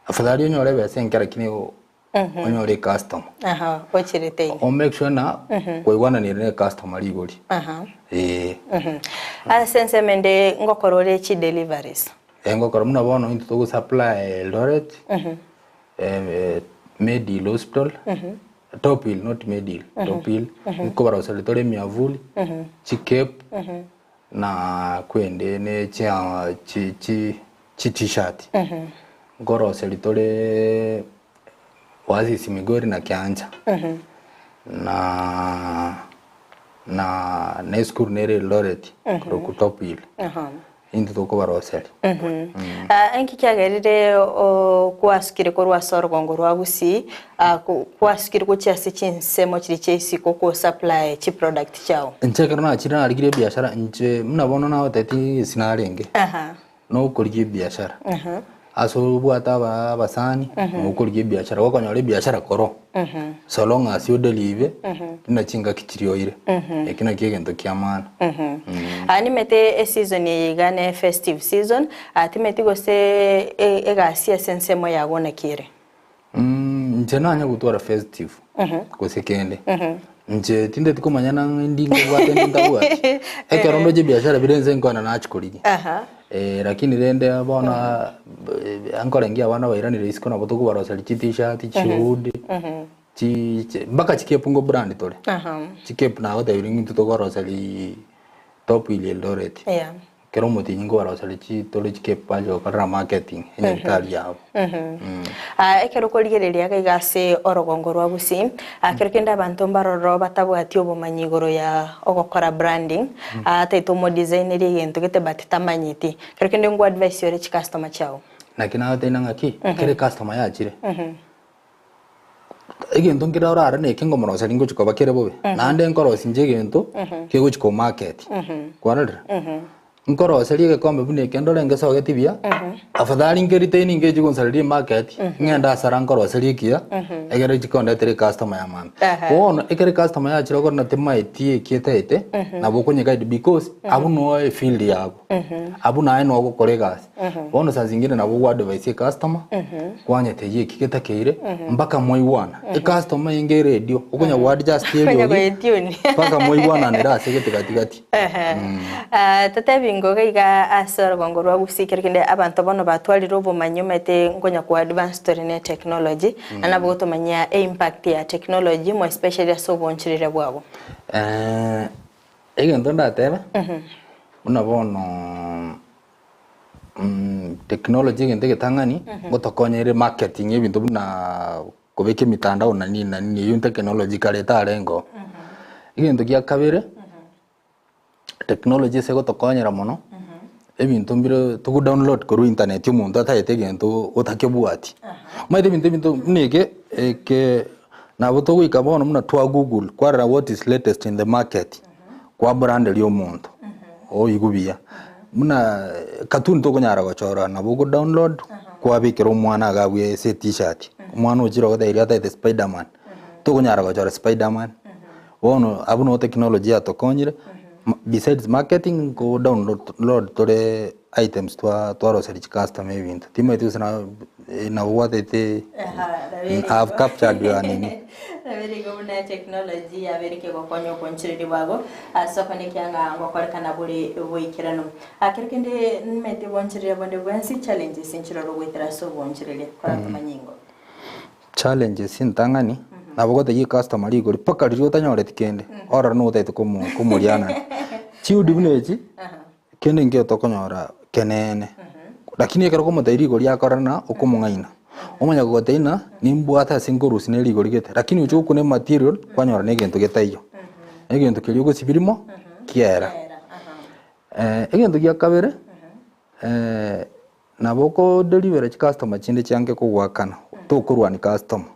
afadhali onyore bese nkara kini onyore customer ochirite o make sure na koigwana ni customer ligori sense mende ngokorore chi deliveries ngokoro muna bono into to supply Eldoret Medil Hospital Topil not Medil Topil nkobara oselitore miavuli chikep na kwende ne chi t-shirt ngoroseri tore wasisi Migori na Kianja na neskuru nere Loret kutopile into toko baroseri anki kyagerire kwasikire ko rwasorgongo rwa Gusii kwasikire ko cyase cy'insemo kiri cyesi ko supply chi product cyao nchekera na chira arigire biashara nje mnabona nawe tati sinarenge no ukorye biashara aso bwata basani no ukorye biashara wakonyore biashara koro so long as you deliver na chinga kichirioire ekina kigento kyamana ani mete season yigane festive season atimeti gose egasia sensemo yagona kire nje nanya gutwara festive gose kende nje tinde tikomanyana ndingo bwate ndabwa ekerondo je biashara birenze nkona nachikorigi lakini rende abona ankorengia abana bairanire isiko na botuko barosali t-shirt chudi baka chikepungo brand tole chikep na oda yuringi tutoko barosali top ile Eldoret kero moti nyingo barosali tole chikep pajo kara marketing ene tali yabo ekero koligereria gaigase orogongo rwa Gusii kero kenda abantu mbaroro batabwati obumanyigoro ya ogokora branding ataito mo designer yento gete batitamanyiti kero kende ngo advice yore chi customer chao nakina tena ngaki kere customer yachire egento ngira orara ne kingo morosali ngo chikoba kere bobe nande nkorosi nje gento kego chiko market kwarara nkorosali gekombe bune kendo lenge soge tibia afadhali ngerite ni ngeje gonsaliri market ngenda sara nkorosali kia egere chikonda tere customer ya mama wono egere customer ya chiro korna temaitie kietete na bokonye guide because abu no field yabo abu na eno go kolegas wono saa zingine na bo advice customer kwanya teje kigeta keire mpaka moi wana customer inge radio okonya word just tell mpaka moi wana nera segete katikati tatebi ngogaiga asorgongo rwa Gusii kerkende abantu bono batwalira obumanyi mete ngonya ku advanced story technology anabo gotomanya impact ya technology mo especially asobonchirire bwabo egento ndateba unabono technology ngende getangani gotokonyere marketing ebintu buna kobeke mitandao na nini iyo technology kaleta arengo egento gya kabere technology se gotokonyera mono ebintu mbiro tuku download koru internet y'umuntu atayete gento utakebwati maide bintu nege ke nabo to wikabono muna twa Google kwara what is latest in the market kwa brand y'umuntu igubia muna katun to konyara gochora nabo go download kwa bikero mwana agabwe se t-shirt mwana ujiro godairi atayete Spider-Man to konyara gochora Spider-Man wono abuno technology atokonyire besides marketing go download tore items to research customer event tima itu na what it have captured you nini very good na technology ya very ke gokonyo konchiri bago asokone kyanga ngokorekana buri wikirano akirikende mete bonchiri bonde bwensi challenges inchiro rwitira so bonchiri kwa tumanyingo challenges intangani nabogote yi customer igori paka ryo tanyore tikende ora no tete kumuriana chiudi buneji kende nge tokonyora kenene lakini ekero komotairi igori yakorana okumungaina omanya goteina nimbwata singorusi ne ligori gete lakini ucho kune material kwanyora ne gento getaiyo egento kelyo go sibirimo kiera egento gya kabere naboko deliver customer chinde change kugwakana to kurwa ni customer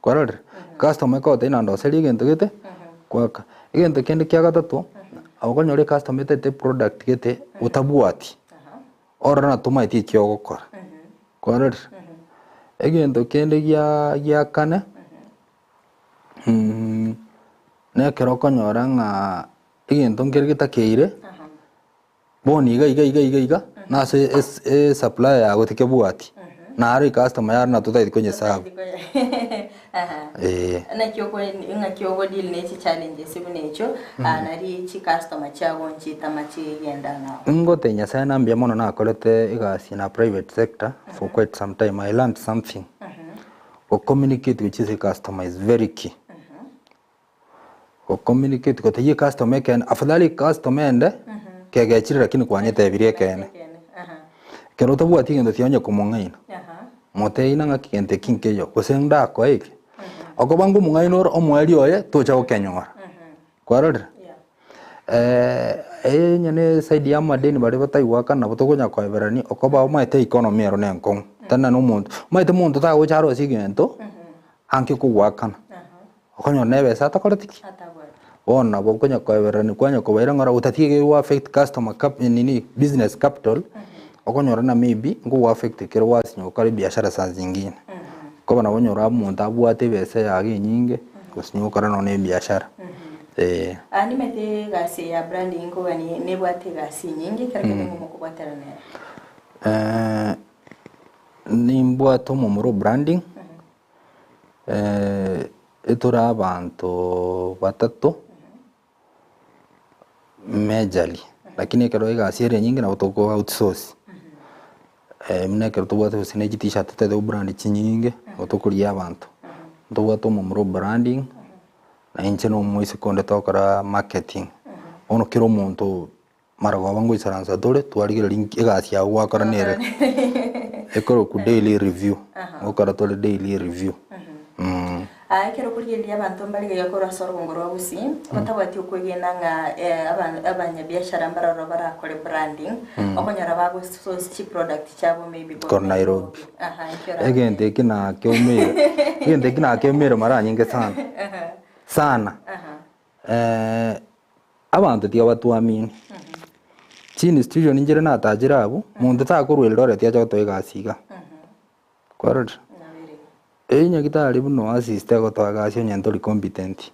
kwarare customer ko tena ndo seli gento gete kwaka egento kende kya gatatu abakonyore customer tete product gete utabuati orana tumaiti kyo gukora kwarare egento kende gya kane ne kero konyora nga egento ngerigita keire boni iga na se supply ya gotike buati na ari customer yar na tutai konye sabu na kyogo deal ne chi challenge sibunecho na ri chi customer chago nchi tamachi genda na ngote nya sana mbia mono na kolete igasi na private sector for quite some time. I learned something or communicate with the customer is very key. Or communicate with the customer can afadhali customer ende kegechira lakini kwanyete birie kene kero tabu ati ndo tionye kumongaina moteina nga kente kinkeyo gosenda koik okobangu mungainor omwali oye tocha okenyora kwarora nyane saidi ya madeni bari bataiwaka na botogonya kwaberani okoba maite economy ero nenko tana no muntu maite muntu ta gocharo sigento anke kuwakana okonyo nebe sa takoratiki ona bokonya kwaberani kwanya kobaira ngora utatige wa affect customer nini business capital okonyora na maybe ngo affect kero wasinyo kari biashara sa zingine ko bana bonyora muntu abwate bese yage nyinge gosinyo kara no ne biashara ani mete gasi ya branding ko ani ne bwate gasi nyingi kareke ngo kubwatera ne ni mbwato mu branding etora abantu batatu majorly lakini kero gasi ere nyingi na utoko outsource mne kero tubwate usine t-shirt tete brand chinyinge utokuria abantu tubwato mu branding na inche no moise konde tokara marketing ono kiro muntu marago bango isaranza dole twarigira link egasi ya wakara nere ekoro ku daily review okara tole daily review kero kurigeria abantu mbaliga yakora soro ngoro Gusii batabati ukwegenda nga abanya biashara mbararo barakore branding okonyara bago source chi product chabo maybe ko Nairobi egende kina kemere mara nyinge sana abantu tiga batuamini chini studio ninjere na tajira abo muntu takorwera ore tia joto igasiga kwarod enya gitari buno assist go twagasi nyentori competent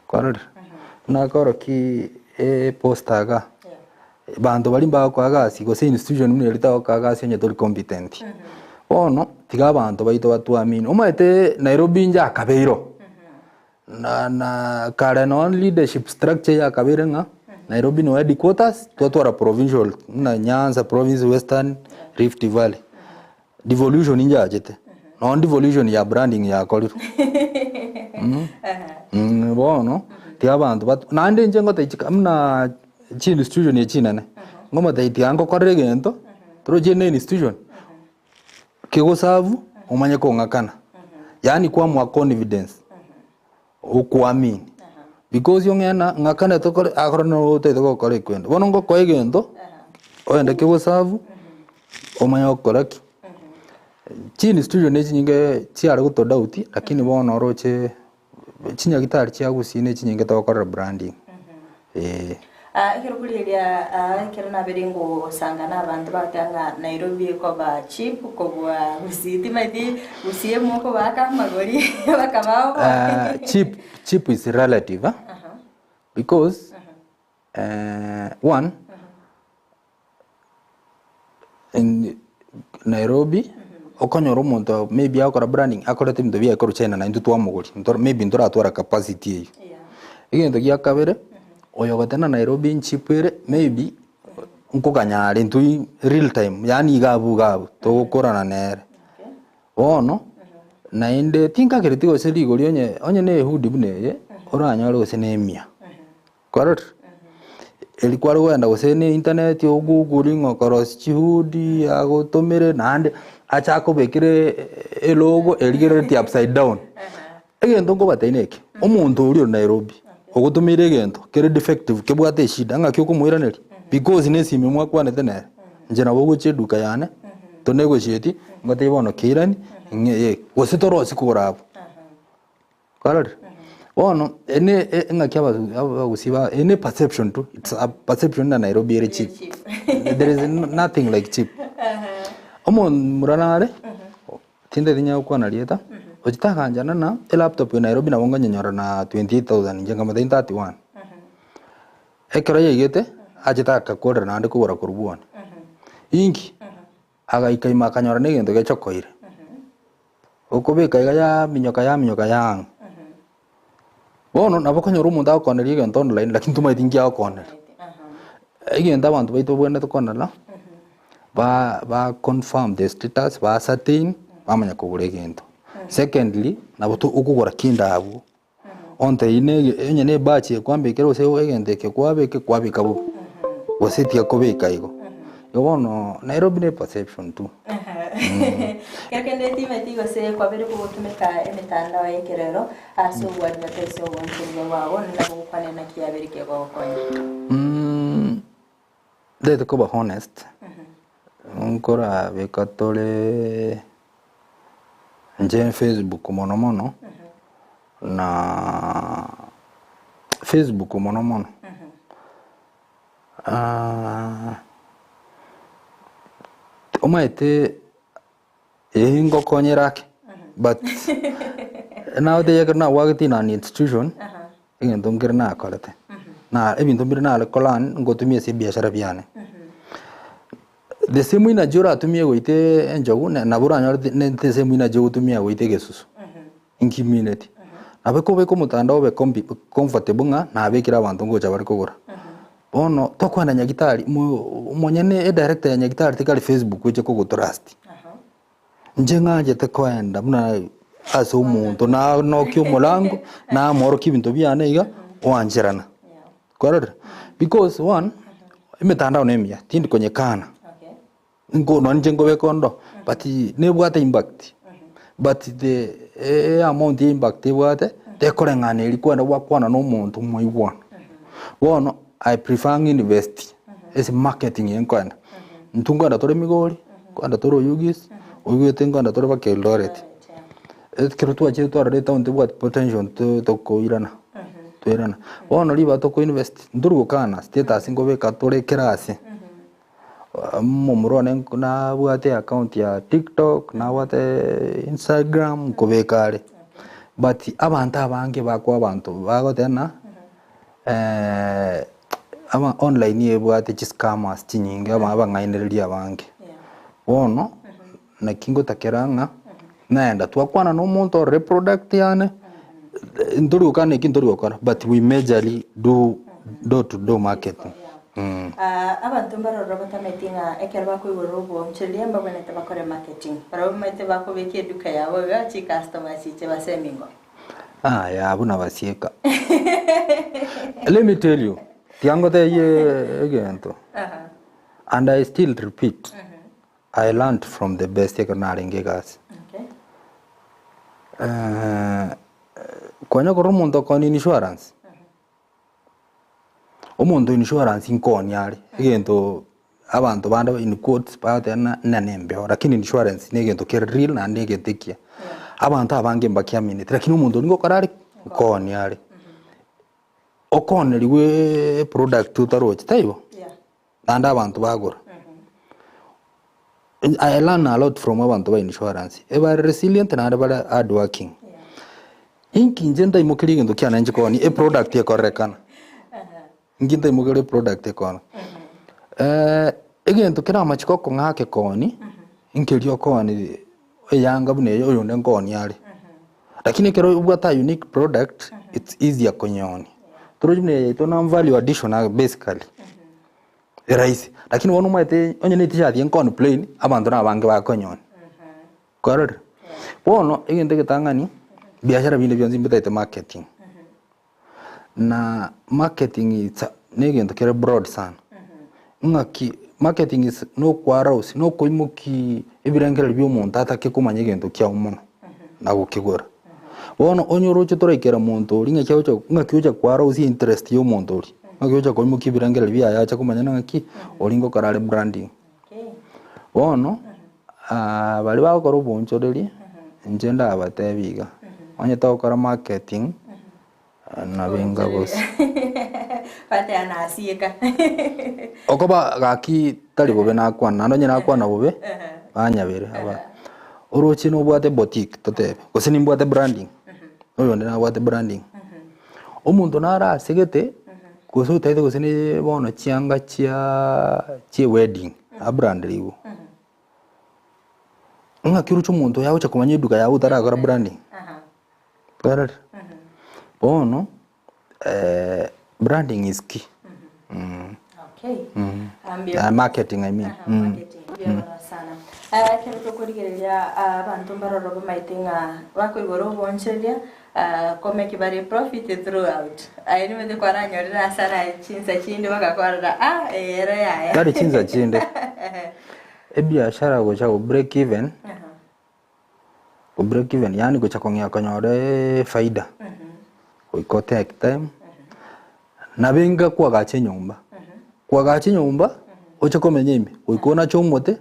kwarod na koroki postaga bantu bali mba kwagasi go sin studio nimwe lita kwagasi nyentori competent ono tiga abantu baito batuamini umaite Nairobi nja kabeiro na current leadership structure ya kabirenga Nairobi no headquarters twatwara provincial na Nyanza province Western Rift Valley devolution inja ajete no devolution ya branding ya koliro bono ti abantu bat nande njengo taichika mna chini studio ni china ne ngoma taiti ango korregento troje ne institution kego savu umanye ko ngakana yani kwa mwa confidence ukuamini because yongena ngakana to kore akrono te to kore kwenda bono ngo koigento oende kego savu umanye okoraki chini studio ne nyinge chiara guto dauti lakini bono roche chinya gitari chia Gusii ne chinyinge to kore branding kero kuliria kero na beringo sangana abantu batanga Nairobi ko ba cheap ko bwa Gusii timati Gusii mo ko baka magori bakabao cheap is relative because one in Nairobi okonyoro muntu maybe akora branding akora timdo bia akora China na ndu amugori maybe ndora atwara capacity igendo gya kabere oyo gatena Nairobi nchipere maybe nkuganyare ntu real time yani gabu to gukorana nere ono na inde tinka kiriti go seri gori onye ne hudi buneye oranyaro go senemia korot eli kwaro wenda go sene internet yo Google ngokoro chihudi agotomere nande acha ko bekire elogo eligere ti upside down egento ngo bataineke omuntu uri Nairobi ogutumire gento kere defective kebwate shida nga kyoko muiraneri because nesi memwa kwane tene njena bogo cheduka yane to negotiate ngote bono kirani nge ositoro sikurabo kalad bono ene nga kyaba Gusii ene perception to it's a perception na Nairobi ere cheap there is nothing like cheap muranare tinde dinya kwa na lieta ojitaka njana na laptop ya Nairobi na wonga nyanyora na 28000 njenga mata 31 ekara yegete ajitaka kodra na ande kubora kurubuana ingi aga ikaima kanyora ne gendo gechokoire okobeka ya minyoka yang bono nabokonyora umuntu akoneri gento online lakini tumaitingi akoneri egenda abantu baito bwene to konala ba confirm the status ba certain bamanya kugure gento secondly nabuto ukugora kindabu onte ine enye ne bachi kwambekero se egende ke kwabika bu wasiti yakobeka igo yobono Nairobi ne perception tu Kende time tigo se kwa bere ko tumeka emitandao ya kirero aso advertise obonke wabo na bukwane na kiabere ke go konya. They to be honest. Nkora bekatole nje Facebook mono na Facebook mono omaite ehingo konyerake but now they are now working on institution ingento ngirna akolete na ebintu mbirna ale kolan ngotumie si biashara biane the same ina jura atumie goite enjogu na buranya the same ina jogu tumia goite gesusu in community abeko beko mutandao be comfortable nga na abekira abantu ngocha bari kugura ono tokwana nyagitari monyene director ya nyagitari tikali Facebook weche ko trust njenga jete kwenda muna aso umuntu na no kyo mulango na moro kibintu byane iga wanjerana korora because one imetandao nemia tindi kwenye kana ngono njengo bekondo but ne bwata impact but the amount impact bwata te korengana ilikuwa na kwana no muntu moibwana wono I prefer invest is marketing yenkwana ntunga ndatore migori kwanda toro yugis uyete nganda toro bakeldoret kirutu ache to reta unte bwat potential to koirana toirana wono liba to ko invest ndurgo kana status ngobe katore kerase momurone na bwate account ya TikTok na bwate Instagram kobekare but abantu abange bakwa abantu bagotena ama online yebwate chiscammers chinyinga abangainereria abange wono na kingo takeranga naenda twakwana no muntu reproduct yane nduri ukane kinduri ukana but we majorly do door to door marketing abantu barora batametinga ekerba ko igorobo mchelia mbabone tabakore marketing para umete bako beke duka yabo bachi customers che basemingo ya abuna basieka let me tell you tiango de ye again to and I still repeat I learned from the best economic kwenye koro muntu koni insurance omuntu insurance inkoni yari igento abantu banda in quotes baate na nembe lakini insurance negento ke real na negetekia abantu abange mbakia minute lakini omuntu ngo karari koni yari okoni liwe product utaroche taibo nanda abantu bagura I learn a lot from abantu ba insurance eba resilient na eba hard working inki njenda imukiri ngendo kyana nje koni a product ye korrekana nginda imukiri product ekona egento kira machiko ko ngake koni inkiri koni eyanga bune oyo ndengoni yali lakini kero ubwata unique product it's easier konyoni turujune to na value additional basically eraisi lakini wonu maite onye ne t-shirt yenkoni plain abantu na bange bakonyoni korora wono egende ketangani biashara binde byanzi mbitaite marketing na marketing is negendo kere broad sana ngaki marketing is no kwarouse no koimuki ebirengere by'omuntu atake kumanya egento kya umuntu na gukigura wono onyoruche torekera muntu linga cyacho ngaki kwarouse interest y'omuntu uri ngaki koimuki ebirengere bya yacha kumanya ngaki olingo karale branding wono bali bakora obunchoreri njenda abatebiga onye tokora marketing na benga bose pate anasieka okoba gaki talibo bena kwana nonye na kwana bobe banyabere aba urochi no bwate boutique totebe gosini bwate branding oyo ndina bwate branding omuntu nara segete goso taide gosini bono chianga chia wedding a brand liwo nga kirucho muntu yawo cha kumanya duka yawo tarakora branding Correct. Bono branding is key. Okay. Marketing I mean. Marketing. Sana. Kero tukurigereria abantu baroro maitinga bako igoro boncheria kome kibari profit throughout. Aini mede kwaranya rira sara chinsa chinde bakakwarira era ya. Kari chinsa chinde. biashara gocha go break even yani gocha kongea konyore faida ko take time na benga kwa gache nyumba ocha komenya imbe goikona chomote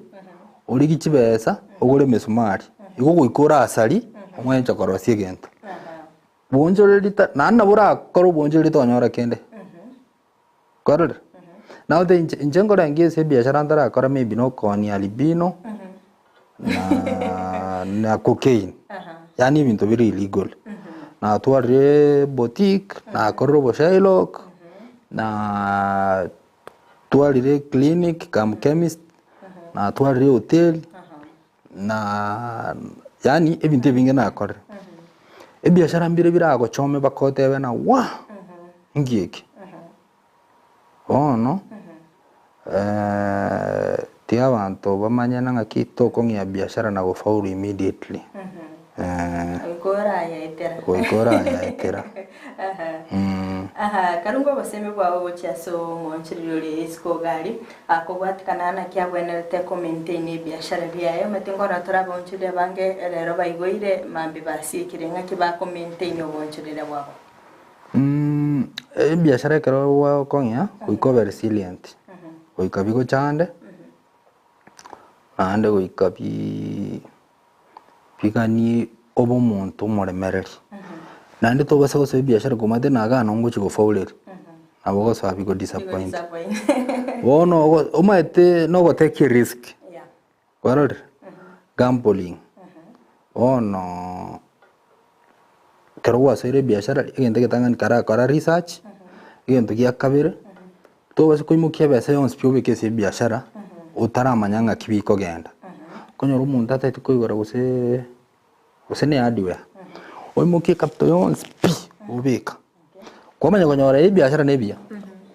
uri gichibesa ogore mesumari igo goikora asari omwencha korosie gento bonjorita nana bura koro bonjorita onyora kende korore now the injengo rangi se biashara ndara akora maybe no koni albino na cocaine yani bintu biri illegal na tuare boutique na korobo Shylock na tuare clinic kam chemist na tuare hotel na yani ebintu binge na akora biashara mbire birago chome bakotebe na wa ngiki no tia abantu bamanya ngaki to kongia biashara na gofaulu immediately goikora ya etera karungo baseme bwabo bochaso monchiriro isko gari akobwatikana na kyabwenerete ko maintain biashara byayo matengora turabonchire bange rero bayigoire mambi basikire ngaki ba ko maintain obonchirire bwabo biashara kero wa kongia goiko resilient goikabi go chande ande goikabi pigani obo muntu moremereri nande to basa go biashara ko mate naga nongo chigo fauleri abo go sabi go disappoint wono o maite no go take risk warore gambling no kero wa sere biashara igende getangan kara research igende gya kabere to basa ko imukia besa yons pyo beke se biashara utaramanya nga kibiko genda konyo rumuntu atati ko igora guse ne adiwe oimukie kapto yons pi ubika komanya konyora biashara ne bia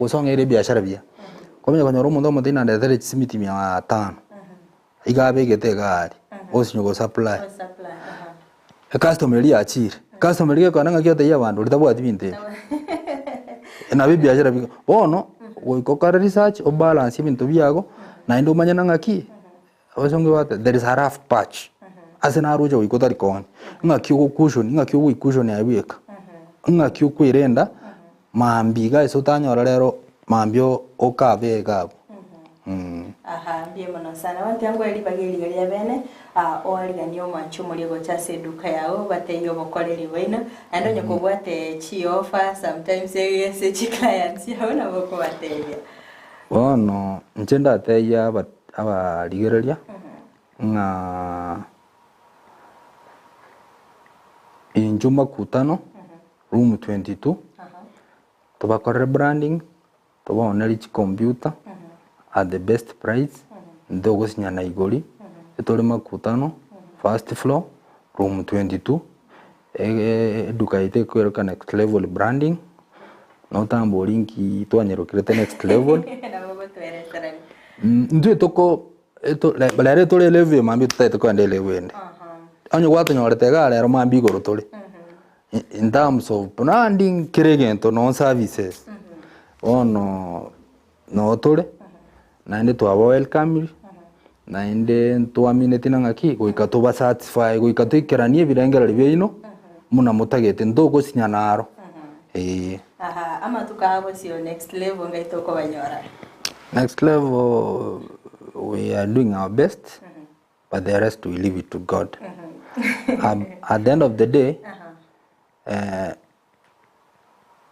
usonga ile biashara bia komanya konyora umuntu mutina ndethere simiti 500 igabe gete gari osinyo go supply customer li achire customer li ko nanga kyote yabandu litabwati binte na biashara biko bono goiko kara research o balance ibintu byago na ndo manya nangaki abasonge bate there is a rough patch asena ruja goiko tari kon ngaki go cushion ya bika ngaki kwirenda mambiga isotanyora rero mambio okabe gabo mbie mono sana wanti yangu eli bageli gali bene oaliganio manchu muri go chase duka yao bateyo bokoreri wena ando nyako bwate chi offer sometimes yes chi clients yao na boko bateya wono nchenda teya aba ligereria nga injuma kutano room 22 tubakore branding tubonera chi computer at the best price ndogo sinyana igoli etole makutano first floor room 22 duka ite kwero next level branding no tambo linki twanyero kirete next level ndu toko eto balare tole level mambi tete ko ndele wende anyo watu nyorete ga lero mambi goro tole in terms of branding kiregento no services no tole naende twaba welcome naende twamine tinangaki goikato ba satisfy goikato ikeranie birengera libeino muna mutagete ndogo sinyanaro ama tukabo sio next level ngaito ko banyora next level we are doing our best but the rest we leave it to God. At the end of the day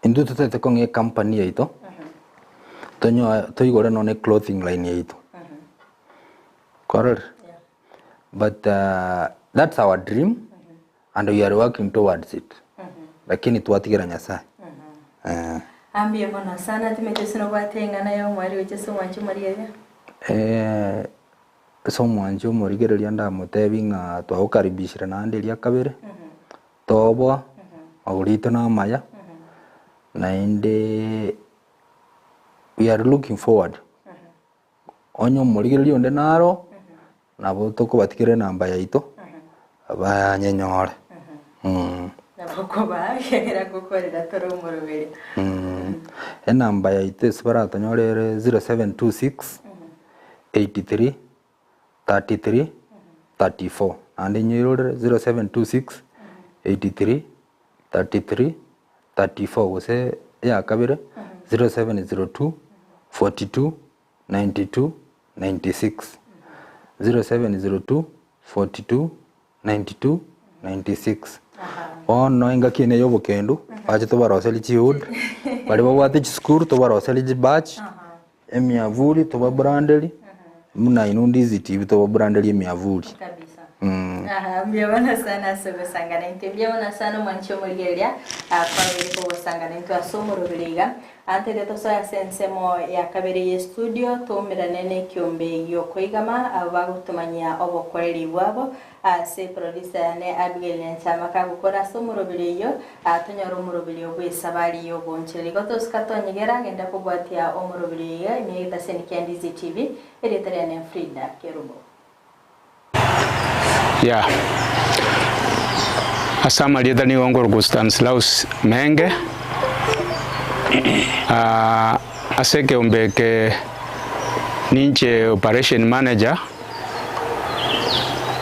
indu tutete konge company yaito tonyo toigore no ne clothing line yaito correct but that's our dream and we are working towards it lakini tuatigira Nyasaye ambie bona sana timetesino batenga nayo mwari wecheso wanchu mariya so mwanju murigereria ndamutebi nga twaukaribishira nande ria kabere tobwa magurito na maya na inde we are looking forward onyo murigereria onde naro nabo tukubatikire namba yaito abanyenyore naboko bagera gukorera toro umurubiri namba yaito sibaratonyorere 0726 83 33 34 ande nyirore 0726 83 33 34 use ya kabire 0702 42 92 96 0702 42 92 96 ono inga kine yobo kendo baje to baroseli chiud bali babwate chiskuru to baroseli jibach emiavuli to babrandeli muna inundizi TV to babrandeli emiavuli kabisa. Mbiabona sana sogo sangana inte mbiabona sana mwancho moligeria kwa vile kwa sangana into asomo robiliga ante de toso ya sensemo ya kabiri ye studio to miranene kiombe yokoigama abagutumanya obokoreri bwabo se producer ne Abigail Nchama kagukora somo robiliyo atonyoro murobiliyo bwesabali yo boncheri gotos katonyegera ngenda kubwatia omorobiliyo ni taseni Ndizi TV editore ne Fridah Kerubo. Yeah. Asama lieta ni ongor Gustanslaus Menge. Aseke umbeke ninche operation manager.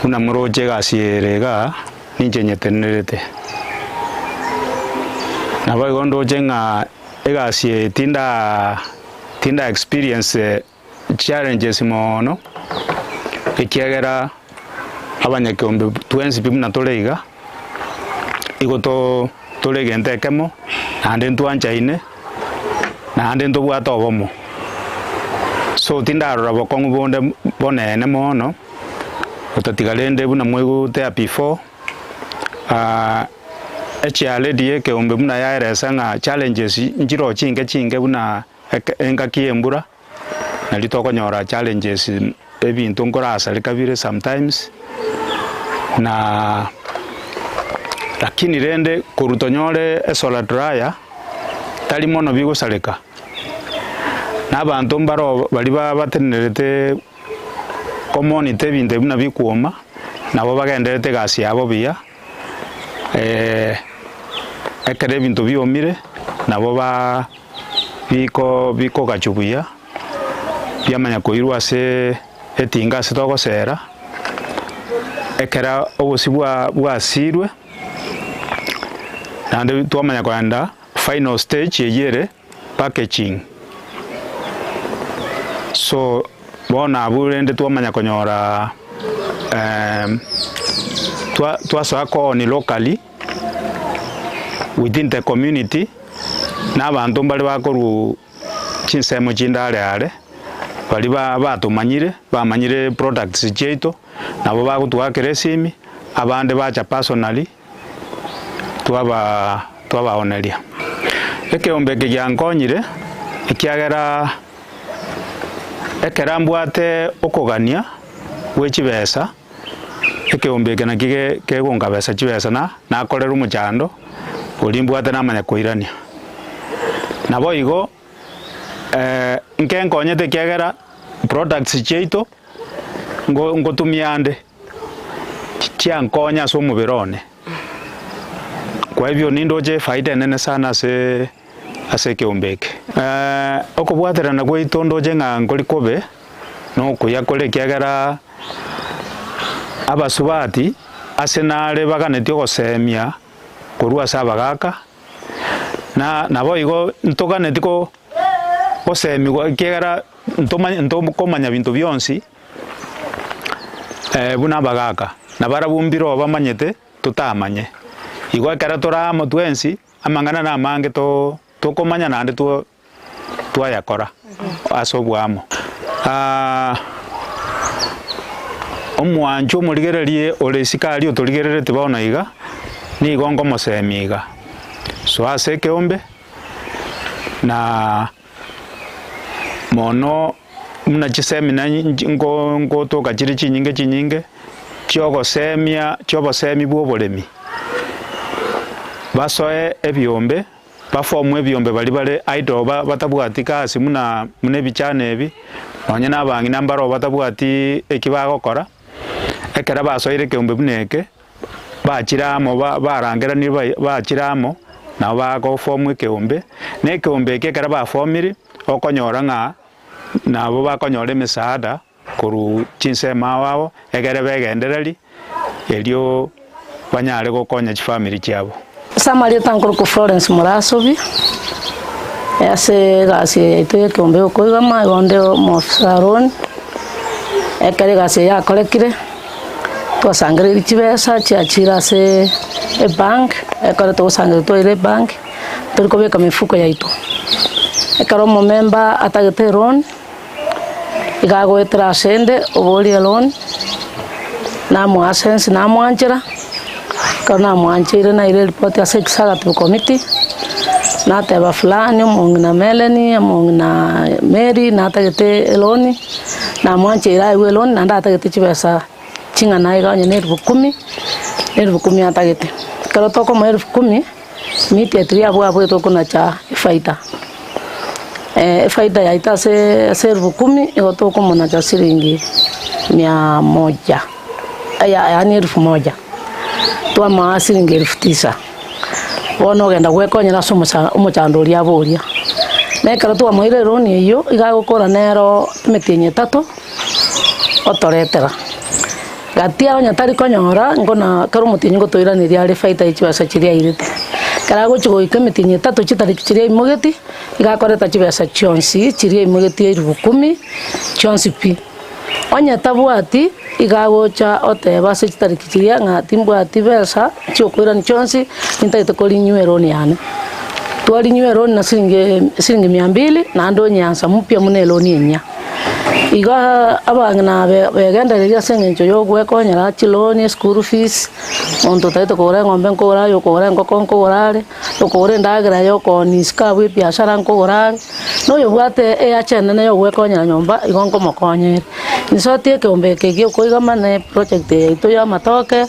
Una mroje gasierega ninche nyetenerete. Na bai gondo jenga egasie tinda experience challenges mono. Ekiagera abanyakiombe twensi bimuna toleiga igoto tolegente kemo ande ntwanchaine na ande ntobwata obomo so tindaro bokongu bonde bonene mono otatigalende buna mwego te before echale die ke ombe buna yaeresa nga challenges njiro chinge buna enga kiembura na litoko nyora challenges ebintu ngorasa likabire sometimes na lakini rende kurutonyore esola dryer tali mono bigusaleka n'abantu mbaro bali batenerete community binde buna bikuoma nabo bagenderete gasi yabo biya ekere bintu biomire nabo ba biko gachubuya byamanya koirwa se etinga se togosera ekera obusibwa bwasirwe nande twamanya kwanda final stage yeyere packaging so bona aburende twamanya konyora twasako ni locally within the community n'abantu bali bakoru chinsemo chindale bali bamanyire products cheito nabo bagutwakira esimi abande bacha personally twabaoneria ekeombe kyankonyire ekiagera ekerambwate okogania wechibesa ekeombe kana kegonga besa chibesa na akorera umuchando olimbwate namanya koirania nabo igo nkenkonyete kiagera products cheito ngotumiande chiankonya so mubirone kwa hivyo nindoje faida nene sana ase kiombeke okubwatera na gweito ndoje nga ngolikobe no kuyakole kiagera abasubati asenale baganeti ogosemia kurua sabagaka na nabo igo ntoganeti ko osemi kiagera ntokomanya bintu byonsi buna bagaka na barabumbiro bamanyete tutamanye igwa kara toramo twensi amangana na mange tokomanya nande twayakora asobwamo omwancho murigererie olesikali otoligererete bona iga ni gongo mosemiga so ase keombe na mono muna chisemina ngo toka chiri chinyinge chobosemi bwoboremi basoe ebyombe bafomu ebyombe bali aido batabwati kasi mune bichane ebi onye nabangi nambaro batabwati ekibagokora ekera basoire keombe buneke bachiramo barangera ni bachiramo na bago fomu keombe ne keombe kekera bafomiri okonyora nga nabo bakonyora emisaada koru chinsema wao egere begendereri elio banyare gokonya chifamily chiabo. Samari tankuru Florence Murasobi ase gasi ituye kiombe ukoiga mai onde mo salon ekare gasi ya kolekire twasangire chibesa chiachira se bank ekare twasangire toire bank turikobeka mifuko yaitu ekaro mo member atagete loan igago etra sende oboli loan na mo asense na mo anjira kana mo anjira na ile report ya seksaga tu committee na teba fulani mongina Melanie mongina Mary na atagete loan na mo anjira iwe loan na atagete chibesa chinga na iga onye nervu 10 atagete karo toko mo nervu 10 miti etria bwa toko na cha faida faida ya ita se nervu 10 iko toko mo na cha shilingi 100 ya nervu 1 twa ma shilingi 9,000 wono genda gwekonyera somusa umuchandori aboria nekara twa moire roni iyo igagukora nero metinye 3 otoretera gatia onya tari konyora ngona karo mutinyi gotoiraniria ari faida ichibasa chiria irite kara gochigo ikemetinye 3 chitari chiria imugeti igakoreta chibasa chionsi chiria imugeti 10,000 chionsi pi onya tabwati igagocha oteba se chitari chiria ngati mbwati besa chiokwirani chionsi ntaito kori nyweroni yane twali nyweroni na shilingi 200 na ndo nyansa mupya muneloni enya iga abangana begendereria sengencho yo gwekonyera chiloni school fees onto taito kore ngombe nkora yo kore ngoko nkorare yo kore ndagira yo koni skabwe biashara nkorare no yo bwate e achene na yo gwekonyera nyomba igonko mokonyere nisotie kiombe kegio koiga mane project ito ya matoke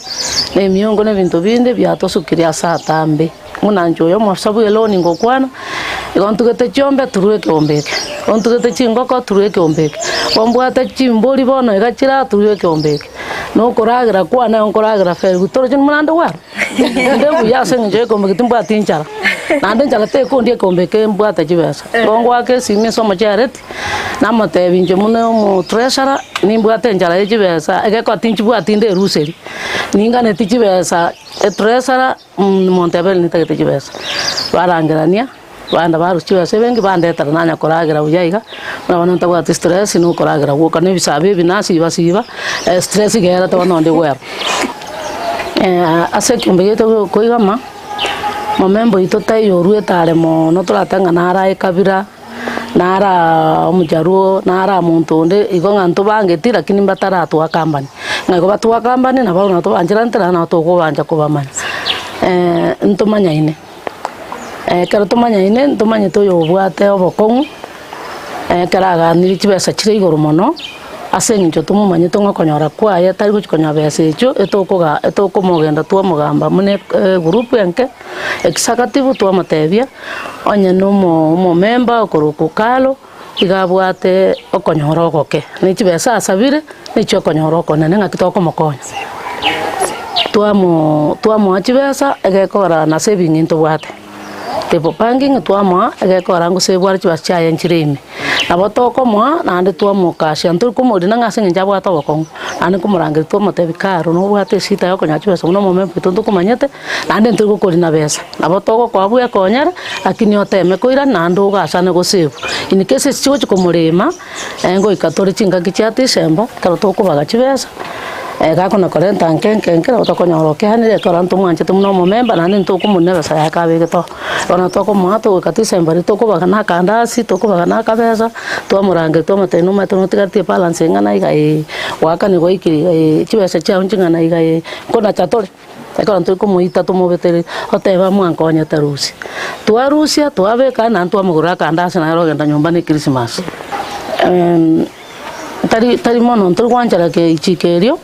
ne miongo ne bintu binde byatosukiria saa tambe munanjo yo mwasabu eloni ngokwana igontugete chiombe turue kiombeke ontugete chingoko turue kiombeke ombwate chimbori bono igachira turue kiombeke no koragira kwana onkoragira fer gutoro chin munande wa ndebu ya senje kombeke timbwa tinchara nande njala te ko ndie kombeke mbwate chibesa ngwa ke simi somo charity namote binje muno mu treasurer nimbwate njala chibesa ege ko tinchibwa tinde ruseri ningane tichibesa treasurer montebel nitagete chibesa barangirania banda baruchiwa sebengi bandetara nanya koragira bujaiga nabana tabwa stress no koragira woka ne bisabe binasi basiba stress gera to nonde wer ase kumbegeto koigama momembo itotai yorue tare mo no turatanga nara ekabira nara omujaruo nara muntu onde igonga ntubangeti lakini mbatara atwa company ngako batwa company na bauna to anjira ntara na to ko banja ko bamanya ntumanya ine karo tumanya ine ntumanye to yobwate obokongu karaga niri chibesa chire igoro mono ase njo tumumanye to ngokonyora kwa ya tari gukonya besa echo etoko mogenda twa mugamba mune group yanke executive twa matebia onye no mo member okoroku kalo igabwate okonyora ogoke ni chibesa asabire ni chokonyora okonene ngakitoko mokonya twa chibesa egekora na saving into bwate tepo panging twamwa egekora ngusebwara chibasa chaya nchirimi nabotoko mwa nande twamwa kasha ntur kumuri nangase njabwa toboko ane kumurangire twomotebi karo no bwate sita yoko nyachibesa no momempo tonto kumanyete nande ntur gukori na besa nabotoko kwabwe konyara lakini oteme koira nando gasane gosebu in case chicho chikomurema ngo ikatore chinga kichati semba karo toko baga chibesa gako na korenta nkenke otokonyoroke hanire koranto mwanje tumuno momemba nande ntoko munera saya kabege to ona toko mwato katisa mbari toko bagana kandasi toko bagana kabeza to murange to mateno mateno tigati balance ngana iga waka ni goikiri chibesa cha unjingana iga kona chatore ekora ntoko muita to mobetere oteba mwankonya tarusi twa Rusia twabe kana ntwa mugura kandasi na rogenda nyumba ni Christmas tari mono ntugwanjara ke ichikerio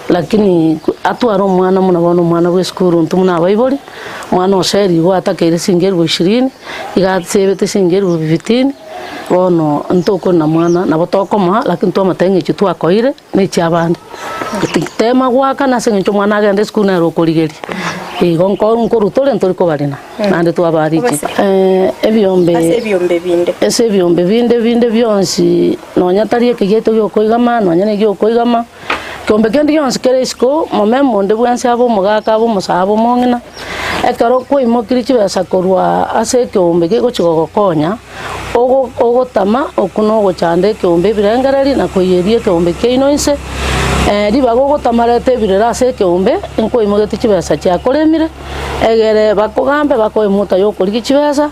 lakini atwaro mwana munabono mwana we skuru ntumuna baiboli mwana oseri watakere singeru 20 igatsebete singeru 15 bono ntoko na mwana na botoko ma lakini to matenge chitu akoire ni chabandi tema gwaka na sengecho mwana agende skuru na rokorigeri igonko nkorutore ntoriko barina nande twabariki ebiombe binde byonsi nonya tari ekigeto gyokoigama nonya ne gyokoigama kiombe kendi gyonsi kere isiko momemo nde bwensi abo mugaka abo musabo mongina ekaro kwimokiri chibesa korwa ase kiombe gegochigogokonya ogotama okuno gochande kiombe birengereri na kuyerie kiombe keino Ense riba gogotamarete birera ase kiombe nkoimogeti chibesa chiakoremire egere bakogambe bakoimuta yokorigi chibesa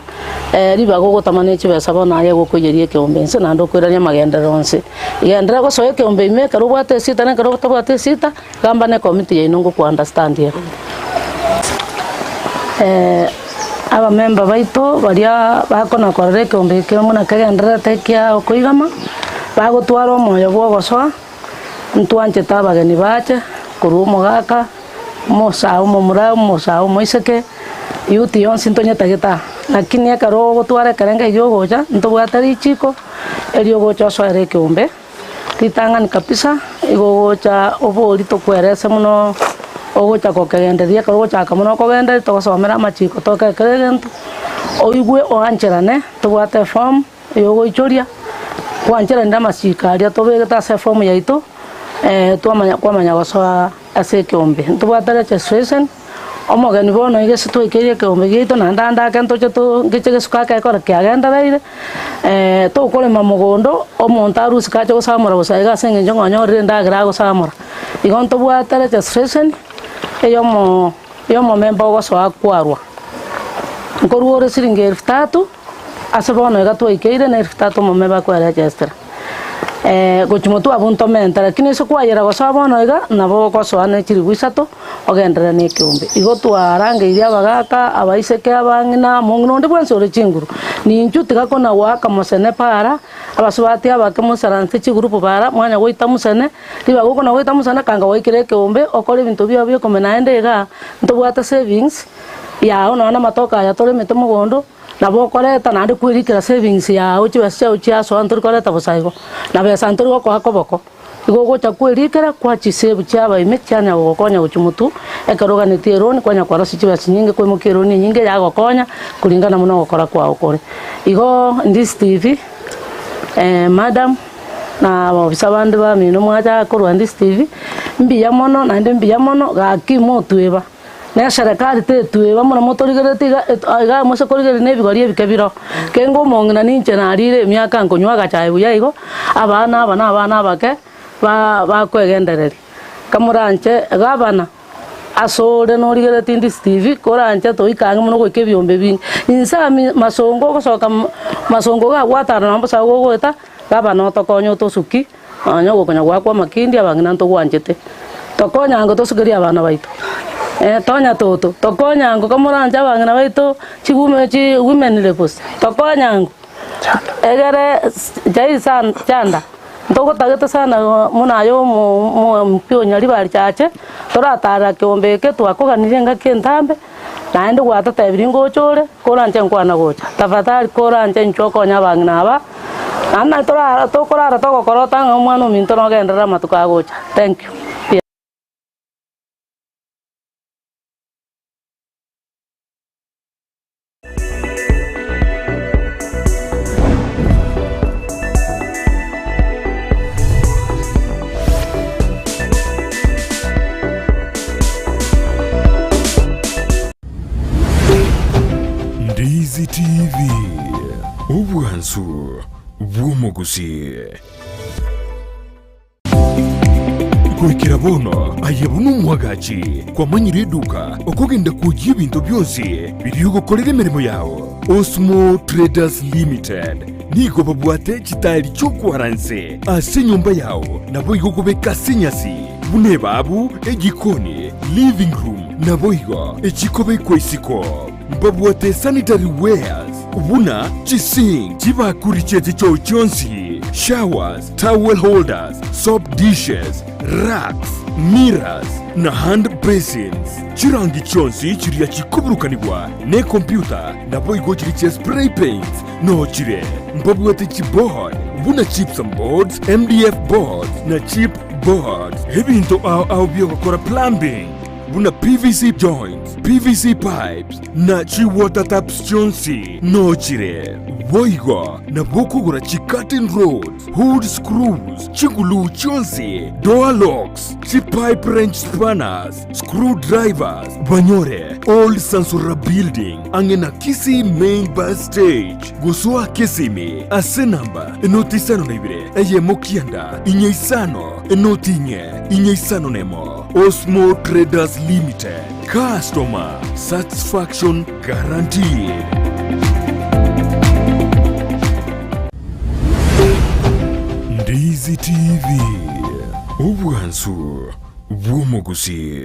riba gogotamane chibesa bona aye gokoyerie kiombe Ense nando kwirania magendero Ense igendera gosoe kiombe ime karo bwate sita ne karo tabwate sita gamba ne committee ye nongo ku understand ye aba member baito baria bakona korere kiombe kirimo na kagendera tekia okoigama bagotwara omoyo bwogosoa ntwanje tabageni bache kurumo gaka mosao momura mosao moiseke yuti yonsi ntonyetageta lakini akaro gotwara karenga yogoja ntobwatari chiko elio gocha sware kiombe litangani kabisa igogocha obori tokwerese muno ogocha kokegenderia karo gocha kamuno kogenda togosomera machiko tokekerento oigwe oancherane tobwate form yogoichoria kwanchera ndamasikaria tobegeta se form yaito twamanya gosoa ase kiombe ntobwatare registration omogeni bono igese twaikerie kiombe gito na ndandake ntoche ngechegesuka kekora kiagendereire tokorema mogondo omonto arusi kache gosamora gosaiga ase eng'encho ng'onyorire ndagera gosamora igo ntobwatare registration eyomo member ogosoa kwarwa nkorwa siringi 3,000 ase bono iga twaikeire na 3,000 omomemba kweregestera gochimotu abunto mente lakini se kwayera gosoa bono iga nabo gosoa ne chiribu 3 ogendera ne kiombe igo twarangeirie abagaka abaiseke abang'ina mong'ina onde bwensi ore chinguru ninchu tigakona waka mosene para abasubati abake musaranse chigurupu para mwanya goita musene riba gokona goita musene kanga waikire kiombe okore ebinto bia byo komena ende iga ntobwata savings yao nona matoka ya tore mete mogondo nabo koreta nandi kwirikira savings yao chibesa chiaso anturi koreta bosaigo na besa anturi goko akoboko igo gocha kwirikira kwa chisave chiaba ime chanya gokonya gochimutu ekaroganitie roni kwanya kwara chibesa nyinge kwimukiro ni nyinge ya gokonya kulingana muno gokora kwa okore igo Ndizi TV madam na obisa bande ba mino mwacha korwa Ndizi TV mbiya mono nande mbiya mono gakimo tweba na serikali tetwe bamona motorigerete iga mose korigere nebigori ebikebiro kengo mong'ina ninche narire myaka nkonywaga chae buya igo abana bake bakwegendereri kamuranche gabana asore norigerete Ndizi TV koranche toikange muno goike ebiombe bingi insa masongo gosoka masongo ga gwatara nambo sago goeta gabana otokonyo tosuki anyo gokonya gwakwa makindi abang'ina ntogwanchete tokonya ngo tosukeria abana baito tonya toto tokonya ngo kamuranja abang'ina baito chigume chi women lepos tokonya ngo egere jai san chanda ntogotagete sana munayo mpionya ribari chache toratara kiombe ke twakoganirie ngake ntambe naende gwatata ebiringo chore koranje nkwana gocha tafadhali koranje nchokonya abang'ina aba nana tokorara togokorota ng'a omwana ominto nogenderera matuka gocha. Thank you. Ndizi TV ubwansu bw'umugusii kwekera bono ayebuna omwagachi kwamanyire eduka okogenda kujia ebinto byonsi biri ogokorera emirimo yawo. Osmo Traders Limited nigo babwate chitari chokwara Ense ase enyomba yawo nabo igo gobeka ase enyasi buna ebabu egikoni living room nabo igo echikobekwa isiko babwate sanitary wares buna chising chibakuri chete cho chonsi showers towel holders soap dishes racks mirrors na hand basins chirangi chonsi chiria chikuburukanibwa ne computer nabo igo chiri che spray paints no chire babwate chiboard buna chips and boards MDF boards na chip boards ebinto au byogokora plumbing buna PVC joints, PVC pipes na chi water taps chonsi nochire Voigo na bokugura chi curtain rods, hood screws, chigulu chonsi, door locks, chi pipe wrench spanners, screwdrivers, banyore, old Sansura building, angena Kisii main bus stage, gusua Kisimi, asenamba, enotisano nebire, eye mokianda, inyeisano, enotinye, inyeisano nemo, Osmo Traders Limited, customer satisfaction guaranteed. Ndizi TV, ubwansu bw'omugusi.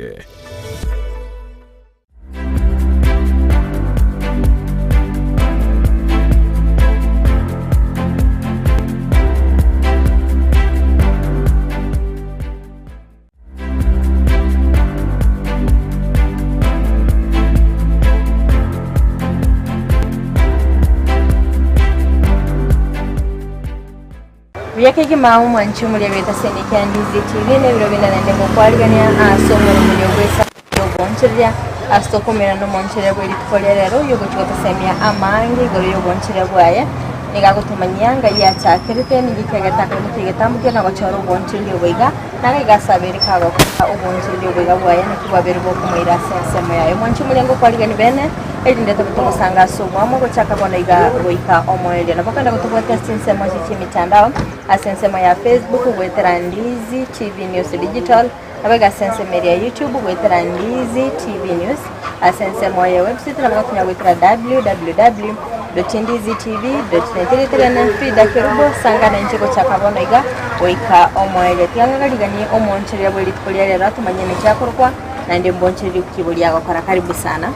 Byakege mawu mwanchi muri beta Kisii and Ndizi TV ne biro binanende mukwaligania asomero muri ogwesa yoboncherya astokomera no moncherya bwe litukolera ro yogo chikotasemia amangi goro yoboncherya bwaye nigagutumanyanga ya chakirite nigikegataka mutigetambuke na gochoro boncherya bwiga naga gasabere kago oboncherya bwiga bwaye nikubabere bwo kumaira sensemo yayo mwanchi muri ngo kwaligani bene elinde tumusanga somwamo gochaka bonaiga boika omoelya napakanda kutubota sensemo mitandao asensemo ya Facebook gwetera Ndizi TV News Digital abaga sensemo ya YouTube gwetera Ndizi TV News asensemo ya website na mwakunya gwetera www.ndizitv.net na Fridah Kerubo sanga na nchiko chakabona iga boika omoelya tiangaligani omoncherya bwe litukolya ratu manyene chakorwa na ndi mboncherya kukibulya gakora karibu sana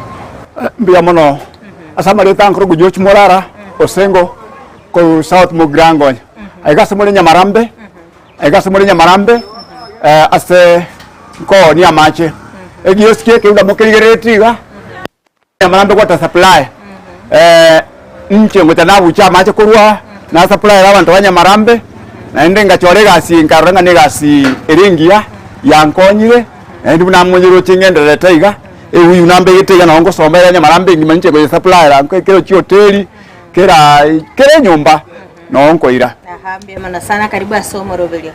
mbia mono asama leta nkuru gujochi morara osengo ko South Mugrango aigase muri Nyamarambe ase ko ni amache egioske ke unda mukirigeretiga Nyamarambe kwa supply nche ngutana bucha amache kurwa na supply abantu banyamarambe na ende ngachorega si nkaranga negasi eringia yankonyire ndi bunamunyiro chingende taiga uyu nambe yitega na ongo sombera Nyamarambe ngimanche ko supply ra kero chi hoteli kera nyumba nonko ira ahambye mana sana karibu asomero belyo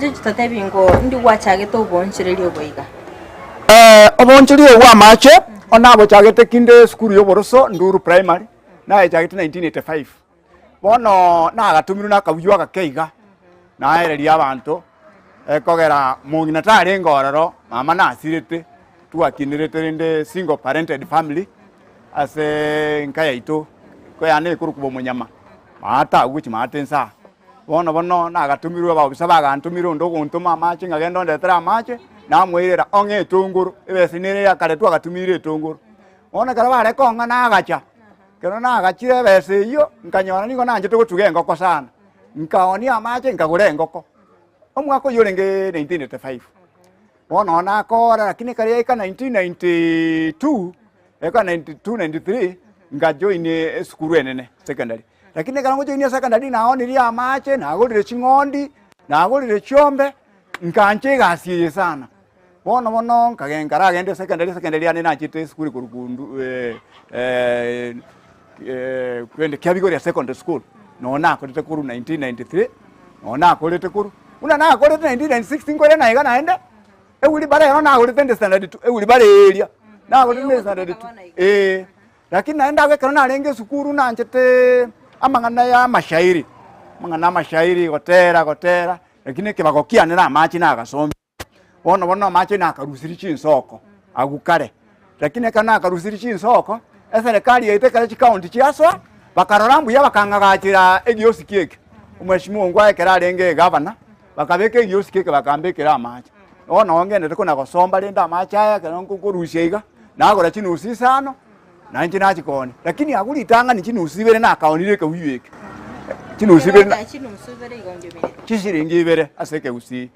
jeje tatabingo ndi wachagete obonchereri oboiga obonchereri wa mache onabo chagete kinde skuru yoboroso nduru primary na chagete 1985 bono na gatumiru na kabuywa gakeiga na ereri abantu kogera mungina tare ngororo mama na asirete tuakinirete rinde single parented family ase nkaya ito ko yane kuru kubo munyama mata uchi matensa bono na gatumirwe ba bisaba gantumiro ndogo ntuma mache ngagendo ndetera mache na mwirira onge tunguru ebesinire ya kare twagatumire tunguru ona karabare konga na agacha kero na agachire bese iyo nkanyona niko nanje tugutuge ngoko sana nkaoni amache nkagure ngoko omwako yorenge 1985 bono na kora lakini kare ika 1992 eka 92 ngajoine skuru enene secondary lakini kana ngojo ine secondary naoni ria amache nagurire chingondi nagurire chombe nkanje gasiye sana bono nkagengara agende secondary ane nachite skuru kurukundu kwende Kiabigoria secondary school nona akorete kuru 1993 nona akorete kuru una na akorete 1996 ngore na iga naende ewuli bare yana akorete standard 2 ewuli bare area na akorete standard 2 lakini naenda wekana na lenge sukuru na nchete amangana ya mashairi gotera lakini kibagokia nira machi na gasombe bono machi na karusiri chinsoko agukare lakini kana karusiri chinsoko serikali yaiteka chikaunti chiaswa bakarorambu ya bakangagachira egiosi keke umweshimwe ngwa ekera lenge governor bakabeke egiosi keke bakambekera machi ona ongende tukuna gosomba linda machi aya kana kurushia iga nagora chinusi sano nanje nachikone lakini aguli tanga ni chinusibere na akaonire ka wiweke chinusibere igongibere chishiringibere aseke usi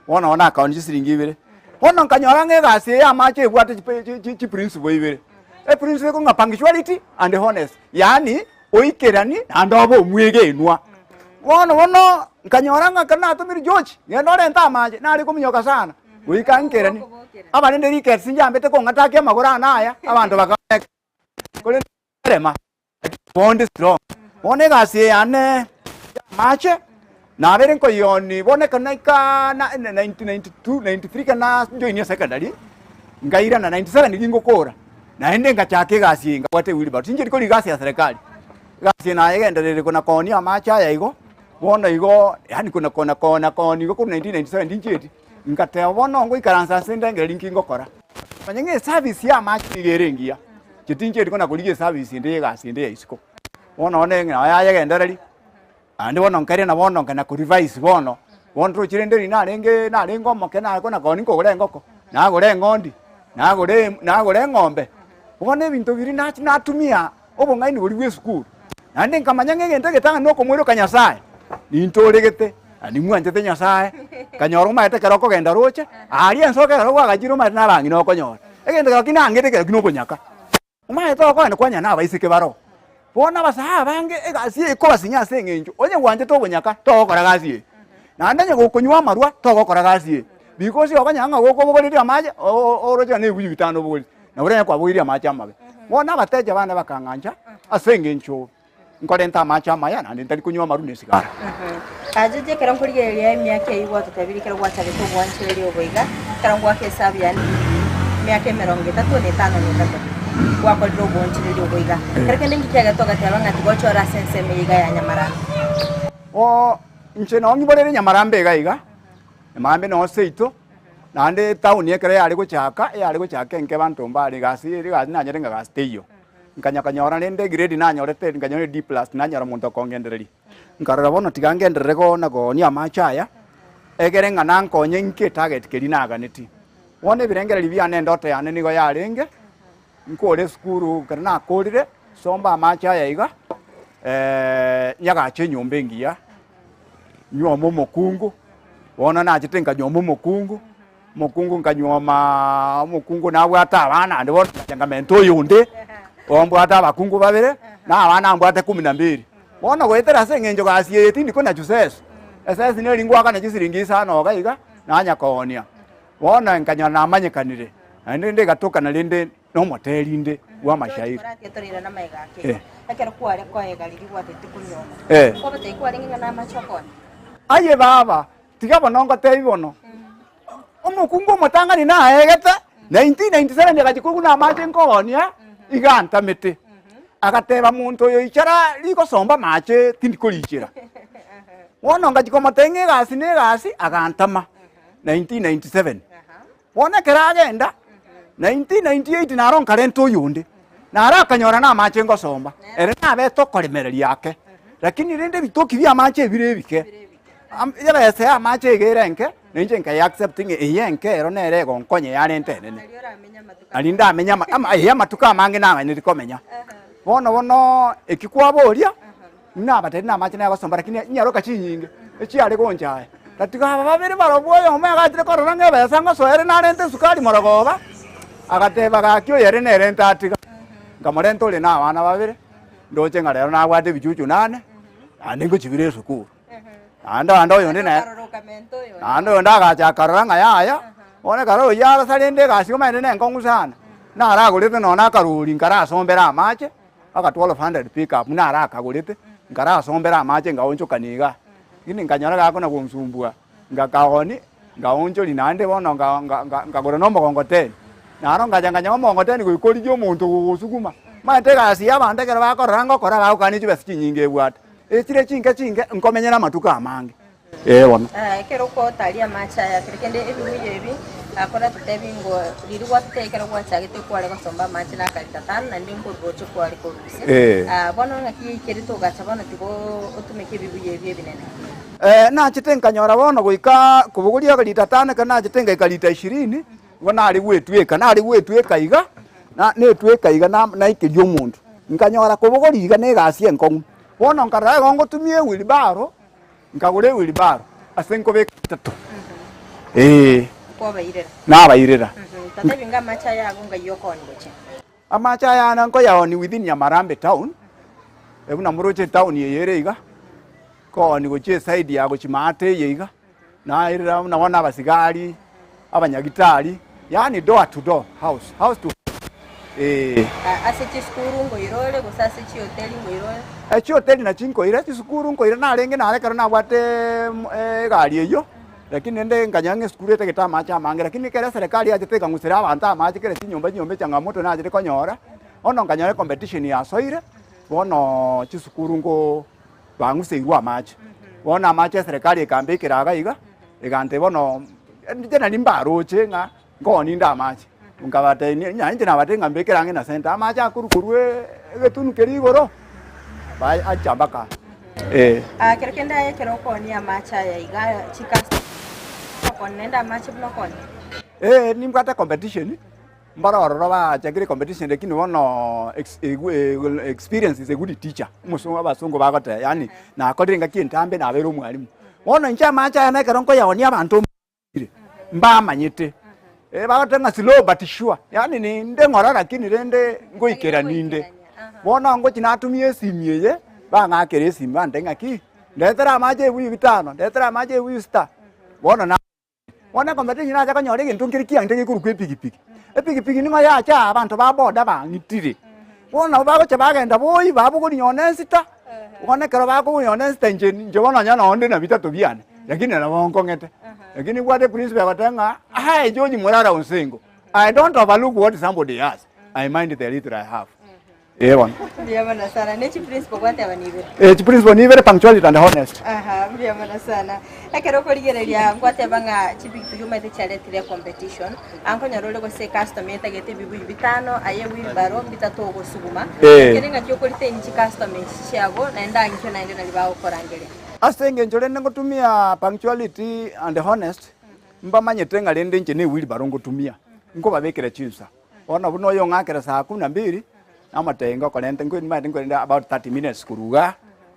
ona akaoni chishiringibere ona nkanyora ngegasi ya mache bwate chi principle ibere principle ko punctuality and honest yani oikerani andobo mwege enwa ona nkanyora ngakana atumiri George ngendore nta mache nari kuminyoka sana uikankerani abarende rickets njambete ko ngatake amagora naya abantu bakaboneka kole rema bond strong one gasi yane mache na bere ko yoni boneka naika na 1992 93 kana join secondary ngaira na 97 ngingokora naende ngachake gasi ngwate wheelbarrow tinje liko ligasi ya serikali gasi na yegenderere kuna koni amacha ya igo bona igo yani kuna koni igo ku 1997 ndinjeti ngate bona ngo ikaransa sende ngere ngingokora manyenge service ya amacha igerengia chitinje liko na kulige service inde gasi inde isiko bona one ya yegenderere andi bona nkare na bona kana ku revise bona ro chirende na rengo mokena kuna koni ko gore ngoko na gore ngondi na gore ngombe ubone bintu biri natumia obonga ni buri school nande nkamanya ngende getanga no komwero kanyasaye nintoregete ani mwanje nyasaye kanyoro maete karoko genda roche ari ensoke ro agajiro mari narangi no konyora egende kakina ngete kino konyaka umaete okwane kwanya na baisike baro bona basaha bange egasi ko basinya sengenjo onye wanje to bonyaka to kora gasi nande nye kunywa marwa to kora gasi because okanyanga goko bogorira amaje oroja ne buyitano bogori na urenya kwa bugiri amaje amabe bona bateja bana bakanganja asengenjo nkorenta amaje amaya nande ntari kunywa maru ne sigara ajeje karankurigeria emyaka igwa tutabiri kera gwatare to bwanchiri oboiga karangwa ke sabiani myaka 35 wakoriro bwanchiri oboiga kerekende ngikyaga togateba ngati gochora sense meiga ya Nyamara o nche no ngiborere Nyamarambe gaiga mambe no seito nande town yekere yari guchaka nke bantu mbari gasi na nyerenga gasteyo nkanyakanyora nende grade na nyorete nkanyore D+ na nyara muntu kongendereri nkarara bono tigangenderere ko na go ni amachaya egere ngana nkonye nke target kerinaga neti wone birengereri biane ndote yane nigo yarenge nkore skuru kana korire somba amachaya iga nyaga chenyombe ngia nyomo mokungu wona na chitenga nyomo mokungu nkanyoma mokungu na bwata abana ndi bona changamento yunde ombwata abakungu babere na abana ambwata 12 bona gwetera sengenjo gasiye tindi kona juses esese ne lingwa kana chisiringisa no gaiga na nyakonia bona nkanyona na manyekanire ndi gatoka na linde no moteli ndi wa mashairi akero kware koega lirigwa tetikunyoma ko bate kware ngana machokoni aye baba tigabo nongo teibono omukungu motangani na egete 1997 ndakachikuku na mache nkonia iganta mete agateba muntu yo ichara liko somba mache tindikolichira wono ngachiko motenge gasi ne gasi agantama 1997 wona kera agenda 1998 naron karento yunde nara kanyora na mache ngosomba ere na beto kolemereri yake lakini rende bitoki bya mache birebike yaba ese amache igerenke ninje nka accepting eyenke ero nere gonkonye yarente nene alinda amenya ama matuka mange na ngani rikomenya bono ekikwaboria na bateri na mache na gosomba lakini nyaroka chinyinge echi ari gonjaye tatika babere baroboyo omega tire korora ngebe sanga soere na rente sukari morogoba agateba gakyo yere nere ntatika ngamorento le na abana babere ndoche ngarero na gwate bichuchu nane andingo chibire sukuru ando yonde na ando ndaga karanga yaya one karo yara salende gasio mane ne ngongu sana na ara golete no na karuri ngara sombera amache aka 1200 pick up na ara kagolete ngara sombera amache ngaoncho kaniga ini nganyara gako na kunsumbua ngakaoni ngaoncho linande bono ngagora no mogongote naro ngajanganya mogongote ni kuikoli jo muntu gusukuma mate gasi abande kera bakoranga kora bakani chibesi nyinge bwata etire chinge nkomenyera matuka amange wona kero ko talia macha ya kirikende ebibuyebi akora tutebingo lirwa tutekera kwa chagete kwale gosomba macha na kalitatana na ndingo bocho kwale ko ruse bono ngaki kerito gachabana tigo otumeke ebibuyebi ebinene na chitenga nyora bono goika kubuguria kalitatana kana chitenga ikalita 20 bona ali gwetweka iga na netweka iga na ikiryo mundu nkanyora kubuguriga ne gasie nkongu bono nkara gongo tumie wheelbarrow nkagure wheelbarrow asenko be 3 ko bayirera na bayirera tatebinga macha ya gonga yokoni goche amacha ya nanko yaoni within Nyamarambe town ebuna muroche town yeyerega ko ni goche side ya gochimate yeiga na irira na wana basigari abanyagitari yani door to door, house to ase chiskuru ngoirole gusase chi hoteli ngoirole chi hoteli na chinkoire chiskuru ngoire na renge na rekara na bwate gari eyo lakini ende nganyange skuru ete geta macha mange lakini kera serikali ajete kangusira abantu amache kera chinyombe changamoto na ajete konyora ono nganyore competition ya soire bono chisukuru ngo banguse irwa amache bona amache serikali ikambikira agaiga igante bono ndena nimbaroche nga ngoni nda amache ngabate nyanje na bate ngambikira ngena center amache akurukurwe getunu kerigoro bai achambaka kerekenda yekero koni amacha ya iga chikasta konenda amache blokoni nimkata competition mbara warora ba chagire competition lakini wono experience is a good teacher musungu abasongo bagote yani na akodenga kintambe na bero mwalimu wono ncha macha yana karonko yawoni abantu mba manyete bagotenga slow but sure yani ni ndengora lakini rende ngoikera ninde wono ngo chinatumie simiyeye banga kere simba ndenga ki ndetera maje wi bitano ndetera maje wi star wono na wona competition na chaka nyore gintu kiriki ande gikuru kwepikipiki epikipiki ningo ya cha abantu ba boda bangitire wona ba ko bagenda boyi babo ko nyonesta wona kero ba ko nyonesta nje wona nyana onde na bitatu biane lakini na bongo ngete lakini bwate principle batanga hai joji murara unsingo I don't overlook what somebody has I mind the little I have Ewan. Mbiamana sana. Nechi principle kwate abanibere. Principle ni very punctuality and honest. Mbiamana sana. Ekero koligereria kwate banga chipiki yumete chaletire competition. Anko nyarole ko se customer etagete bibu bitano aye wheelbarrow bitatu ogosuguma. Kerenga kyokolite ni customer chiago naenda nkyo naende nalibao korangere. Asenge njole ngotumia punctuality and honest. Mbamanyete ngalende nche ne wheelbarrow ngotumia. Ngo babekera chinsa. Ona buno yo ngakera saa 12 amatenga kolente ngwenda about 30 minutes kuruga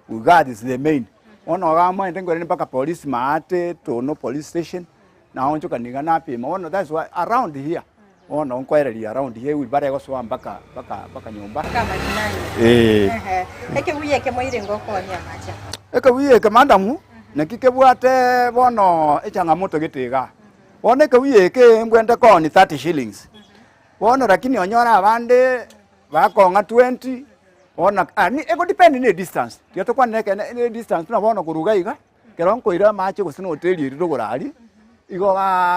uga is the main ono gama ngwenda mpaka police maate to no police station na oncho kaniga na pima ono that's why around here ono nkwere around here we bare go so mpaka nyumba kama nani eke wiye ke moire ngoko ni amacha eke wiye ke mandamu na kike bwate bono echangamoto gitiga one ke wiye ke ngwenda ko ni 30 shillings bono lakini onyora abande bakonga 20 ona ani ego depend ni distance tiato kwa neke ni distance tuna bona kuruga iga keronko ira mache gusina hoteli iri rogorari igo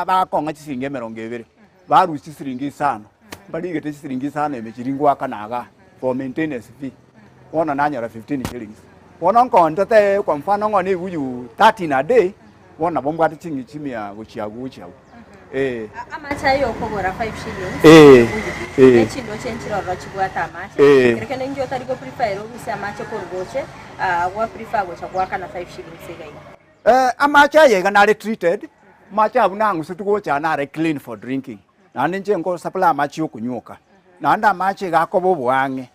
bakonga chisinge 200 baru chisiringi sana bali gete chisiringi sana emechiringwa kanaga for maintenance fee ona nanyara 15 shillings ona nkonto te kwa mfano ngone uyu 30 a day ona bombwa tichingi chimia guchiagu amacha yo kogora 5 shillings echindo chenchiro rochibwata amacha kerekene njo tariko prefer ubisa amacha korgoche wa prefer gocha kwaka na 5 shillings egai amacha yega na treated macha abunangu situgocha na clean for drinking na nje ngo supply amacha okunyuka na nda amacha gakobo bwange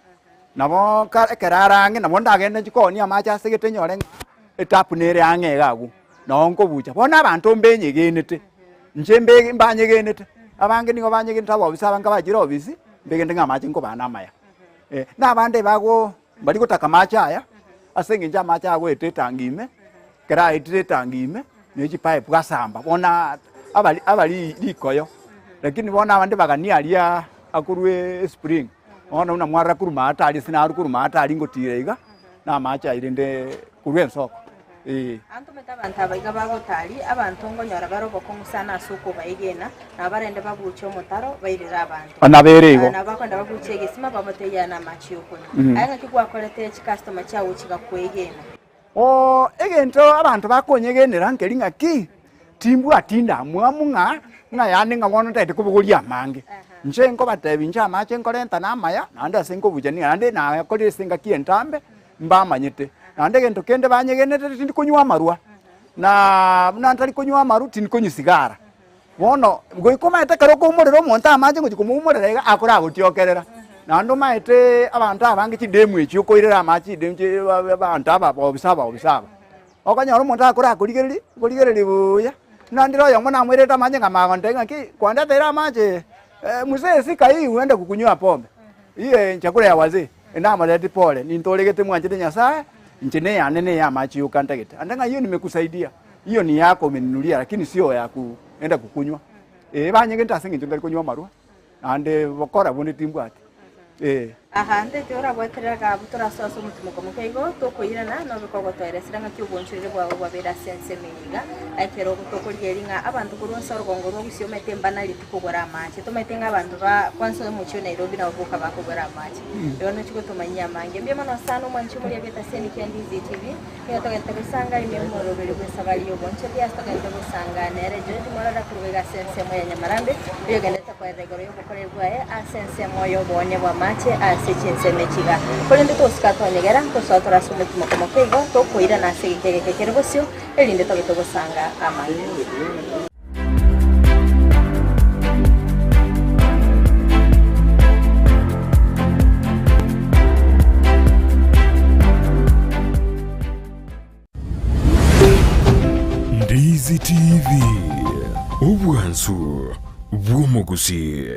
nabo kararange nabo ndagende chikoni amacha segete nyore etapu nere ange gagu nongo bucha bona abantu mbenyegenete njembe mbanyegenete abange ningo banyegenete abo bisaba ngabajira obisi mbegende ngamache ngo bana maya na bande bago bali gutaka macha aya asenge nja macha ago etetangime kera etetangime nechi pipe gasamba bona abali likoyo lakini bona abande bagani alia akurwe spring ona una mwara kuruma atali sina aru kuruma atali ngotirega na macha irinde kurwe soko anto metabanta baiga bagotari abantu ngonyora barobo komusana suko baigena nabarende babucho motaro bairira abantu anaberego nabakonda babuche gesima bamoteya na machiyo kono anga kigwa kolete chi customer chawo chigakwegena egento abantu bakonyegenera nkelinga ki timbu atinda mwamunga nga yani nga wono tete kubugulia mange nje ngo batebi nja mache nkolenta na maya nanda sengo bujani ande na koli singa kientambe mbamanyete nande gento kende banyegenete tindi kunywa marua na ntali kunywa maru tindi kunyu sigara wono ngoikoma ete karoko umurero monta amaje ngo kumumurera akora gutiokerera nando maete abantu abange chidemu echi ukoirera amachi demche abantu aba obisaba okanyoro monta akora kuligereri buya nandiro yo mona mwireta manje ngamagondenga ki kwanda tera mache musee sika hii uende kukunywa pombe iye chakula ya wazee enda maleti pole nintolegete mwanjete nyasaye nchene ya nene ya machi ukantagete andanga hiyo nimekusaidia hiyo ni yako umeninulia lakini sio ya kuenda kukunywa banyege ntasinge njo ndiko nywa marua ande bokora bone timbwati aha ndete ora bweterega butora soso mutimo komukeigo tokoirana no bikogo twaeresera ngaki ubonchirire bwa bera sense meiga akero gutokorieringa abantu kurwa sorgongo ro gusio metemba na litukugora amache tometenga abantu ba kwanso mucho Nairobi na ubuka bakugora amache yone chiko tumanyia mange mbye mano sano mwanchu muri beta seni kya Ndizi TV yo togente kusanga ime umoro bere kwesabali yo bonche bya togente kusanga nere jeje morara kurwega sense moya Nyamarambe yo gendeta kwa regoro yo bukorerwa a sense moyo bonye bwa mache asechense mechiga kolende tosikatonyegera tosotora sumutimo komokeigo tokoira na segekege Kerubo elinde togitogosanga amani Ndizi TV ubwansu bw'omugusi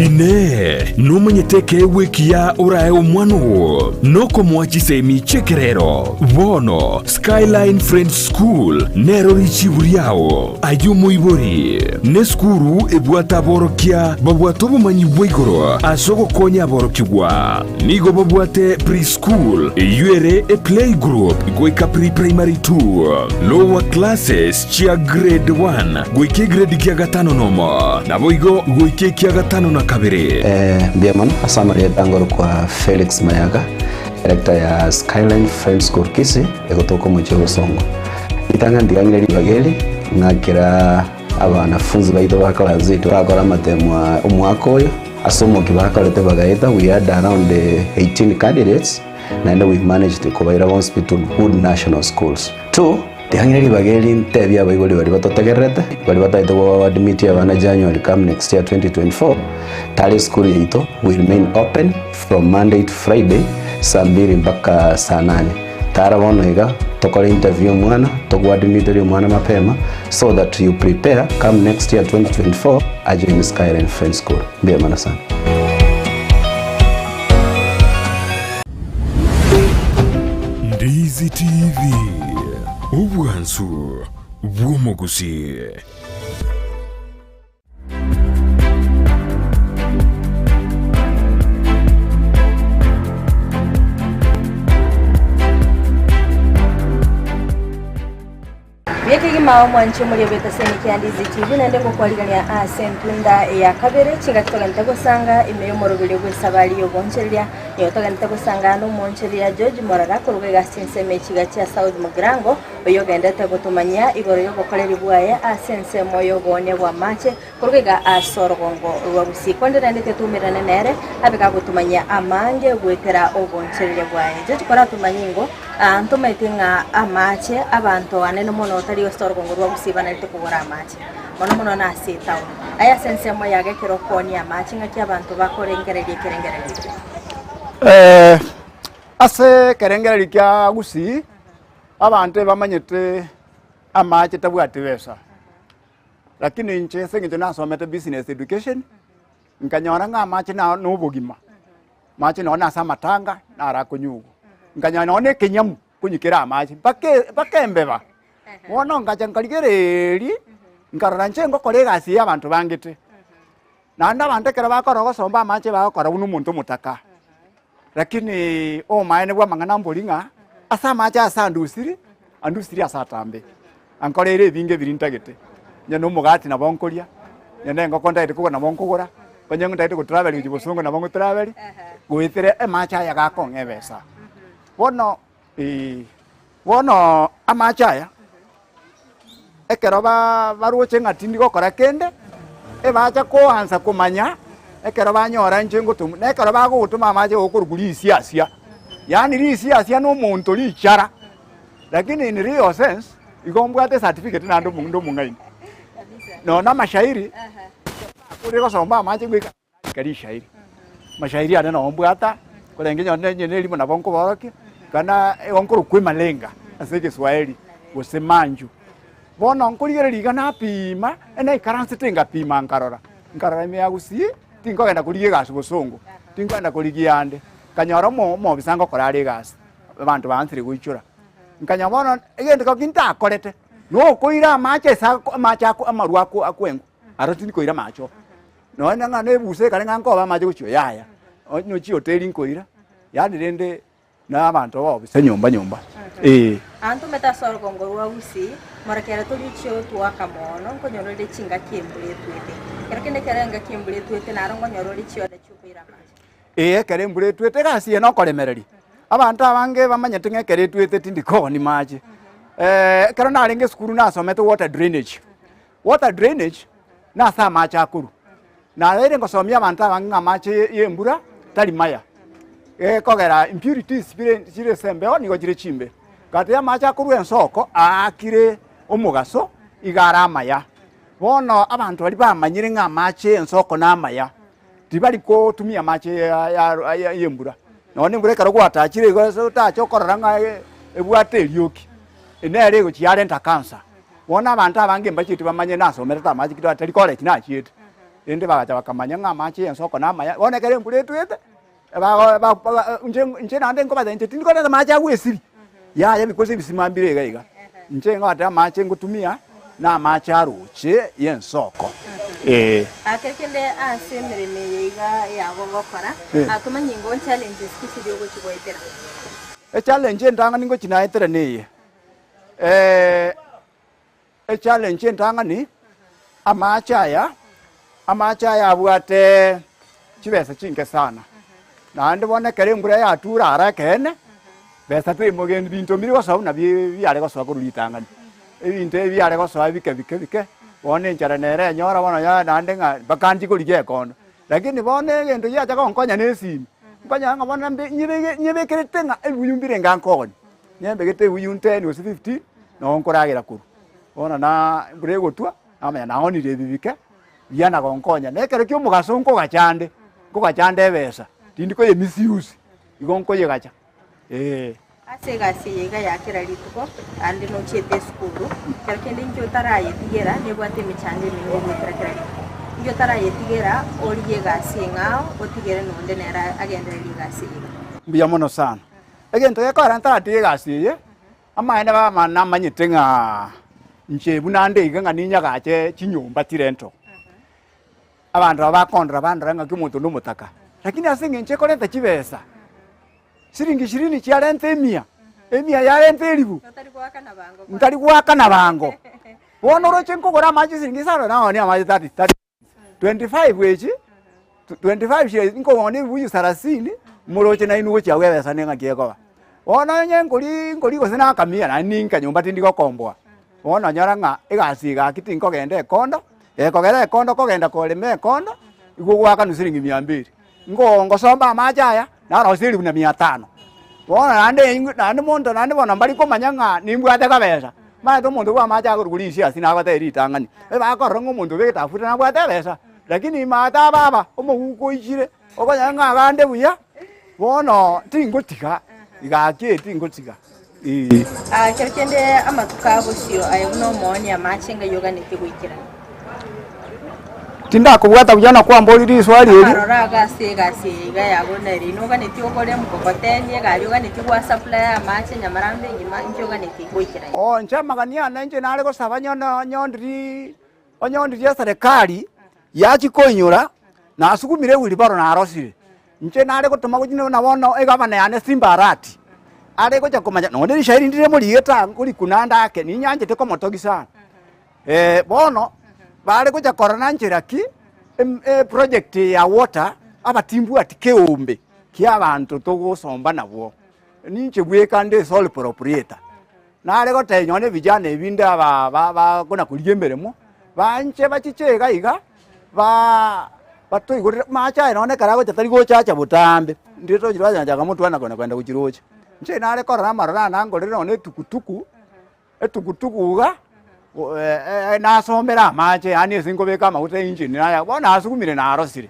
ine numanyeteke wekia urae umwanu noko mwachise michekerero bono Skyline Friends School nero richiburiao ayumu ibori ne skuru ebwata borokia babwato bumanyi bwigoro asogo konya borokigwa nigo babwate preschool yuere a play group goika primary 2 lower classes chia grade 1 goike grade kia gatano nomo naboigo goike kia gatano na kabiri biamano asamari dangoro kwa Felix Mayaga director ya Skyline Friends School Kisii egotoko mu Songo itanga ndiganyira libageli ngakira abanafunzi baito bakora zito bakora matemwa umwaka oyo asomo kibakalete bagaita we had around 18 candidates and we managed to cover hospital good national schools 2 Tihangiri bageli ntebya bayigoli bali batotegerete bali bataito admit abana January come next year 2024 tali school yito will remain open from Monday to Friday saa 2 mpaka saa 8 tara bonoiga tokora interview mwana tokwa admit mwana mapema so that you prepare come next year 2024 ajoin Skyline Friends School bia mana sana Ndizi TV ubwansu bw'omugusi Yekigi mawa mwanchi muri beta seni kya Ndizi TV nende ko kwaligania asempunda ya kabere chinga togante gusanga imeyo morobiri gwesabali yo boncheria yo togante gusanga no moncheria George Morara ko rwega sense mechiga cha South Mugrango yo gendete gutumanya igoro yo kokoreri bwaye asense moyo bone bwa mache ko rwega asorgongo rwa busikonde ndete tumirane nere abika gutumanya amange gwetera oboncheria bwaye George kora tumanyingo antometinga amache abantu anene mono tari sorgongo rwa busibana lite kugora amache mono na sitawo aya sense mo yage kirokoni amache ngaki abantu bakorengererie kerengererie ase kerengererie kya Gusii abantu bamanyete amache tabwate besa lakini nche senge nasomete business education nkanyora nga amache na nobugima mache nona samatanga na arakunyugo nkanyona none kenyamu kunyikira amache pakembeba wono ngacha nkaligereri nkarranche ngokore gasi y'abantu bangite nanda abantu kera bakora gosomba amache bakora uno muntu mutaka lakini o maene bwa mangana mbolinga asa amache asa andusiri asa tambe ankorere binge birintagete nyano mugati na bonkoria nyane ngokonda ite na bonkogora konyengo ndaite ku travel ku Busungu na bongo travel goitere amache ya gakongebesa wono amache ya ekero baruche ngatindi gokora kende ebacha ko hansa kumanya ekero banyora njengo tumu ekero bagutuma amache okuruguri siasia yani ri siasia no muntu lichara lakini in real sense igombwate certificate na ndo mungaini no na mashairi kuri gosomba amache gwika kari shairi mashairi ana no ombwata kurengenya nyenye elimu na bonko boroki kana onkuru kwimalenga ase Kiswahili gosemanju bono nkurigere liga na pima ene ikaranse tinga pima nkarora ime ya Gusii tingo genda kurigie gasi Busungu tingo genda kurigie ande kanyoro mo bisango korari gasi abantu bansire guichura nkanya bono egende ko kinta akorete no koira mache sa mache amaru akwengu aratini koira macho no nanga ne buse kale nganko ba mache kuchyo yaya no chi hoteli koira yani rende na abantu babo se nyumba antu metasoro kongorwa Gusii marakera tuli chyo tuaka mono konyoro de chinga kiembule twete kerekende kerenga kiembule twete narongo nyoro de chyo de chupira mache kere mbule twete kasi no kolemereri abantu abange bamanyete ngekere twete tindiko ni mache kero narenge skuru nasomete water drainage na sa macha akuru na rere ngosomia abantu abanga mache yembura tali maya kogera impurities bire sembeo nigo jire chimbe kati ya macha akuru ensoko akire omugaso igara amaya bono abantu bali bamanyire nga mache ensoko na amaya tibali ko tumia mache ya yembura none ngure karo gwatachire go tacho korora nga ebwate elioki enere go chiare nta cancer bona abantu abange mbachiti bamanye nasomera ta machi kitwa tali college na chiete ende bagacha bakamanya nga machi ensoko na maya bona kare mbure twete ba nje nande ngo baza nje tindiko na machi agwesiri ya because bisimambire gaiga nje ngata machi ngutumia na machi aruche yensoko akekende asemereme yiga yabo gokora atumanye ngo challenges kisiri go chigoitera challenge ndanga ningo chinaitera neye challenge ndanga ni amachaya abwate chibesa chinge sana na ndibone kere mbura ya tura arakene besa twi mugendu bintu mbiri gosabu na byare gosabu kurulitangani ebintu byare gosabu bike bone njara nere nyora bono ya nandenga bakanji kulige kono lakini bone gendo ya chaka onkonya nesimi ngonya nga bona nyibe keretenga ebuyumbire ngankoni nyembe gete buyunte ni 50 no nkoragira kuru bona na brego twa amanya naoni rebibike yana gonkonya nekere kyo mugaso nko gachande besa tindiko ye misuse igonko ye gacha asegasi yiga yakira lituko andi no chete skulu kerekende njo taraye tigera nebwate michanje mingo gutrakira njo taraye tigera oliye gasi ngao otigere nonde nera agendere gasi mbuya mono sana egento yakora ntarati gasi ye amaene ba mana manyitenga nche bunande iganga ninya gache chinyumba tirento abantu abakondra bandanga kimuntu numutaka lakini asinge nche koleta chibesa siringi 20 chiarente emia yarente elibu ntari kwaka na bango bono roche nkogora maji siringi saro nawo ni amaji 30 25 wechi 25 shire nkogone buyu 30 muroche na inu gochi awebesa nenga kieko bono nkoli gosena kamia na ninka nyumba tindiko komboa bono nyoranga igasiga kitinko gende kondo kogera kondo kogenda koleme kondo igugwaka nusiringi 200 ngosomba majaya naro siri na 500 bona nande muntu nande bona mbali ko manyanga nimbwate kabesa mato muntu kwa maja kurulisi asina abateri tangani bakorongo muntu betafuta na bwate besa lakini mata baba omuko ishire okonyanga gande buya bono tingotika igake tingotika kerekende amatuka busio ayono moni amachenga yoga netigwikira tinda kubwata kujana kwa mboli swali hili arora gasi ga yabona rino ga netiyogole mukokoteni ga yoga netigwa supply amache nyamarambe nyima njoga netigwikira nchama kania nanje nale ko sabanya nyondri ya serikali yachikonyura na asukumire wili baro na arosire nche nale ko tuma kujine na bono egabana yane simba rati ale ko chakomanya no ndiri shairi ndire muri yeta kuli kunanda ake ni nyanje te ko motogi sana bono bale ko chakorana nchiraki project ya water abatimbu atikeombe kia abantu togosomba nabo ninche bweka nde sole proprietor nale ko tenyone vijana ebinda ba kona kuligemberemo banche bachichega iga batoigore macha none karago chatari go chacha butambe ndito jirwaja njaga muntu ana kwenda kuchirocha nche nale korana marana nangolere none tukutuku ga na sombera mache ani singobeka mauta engine naya bona asukumire na arosire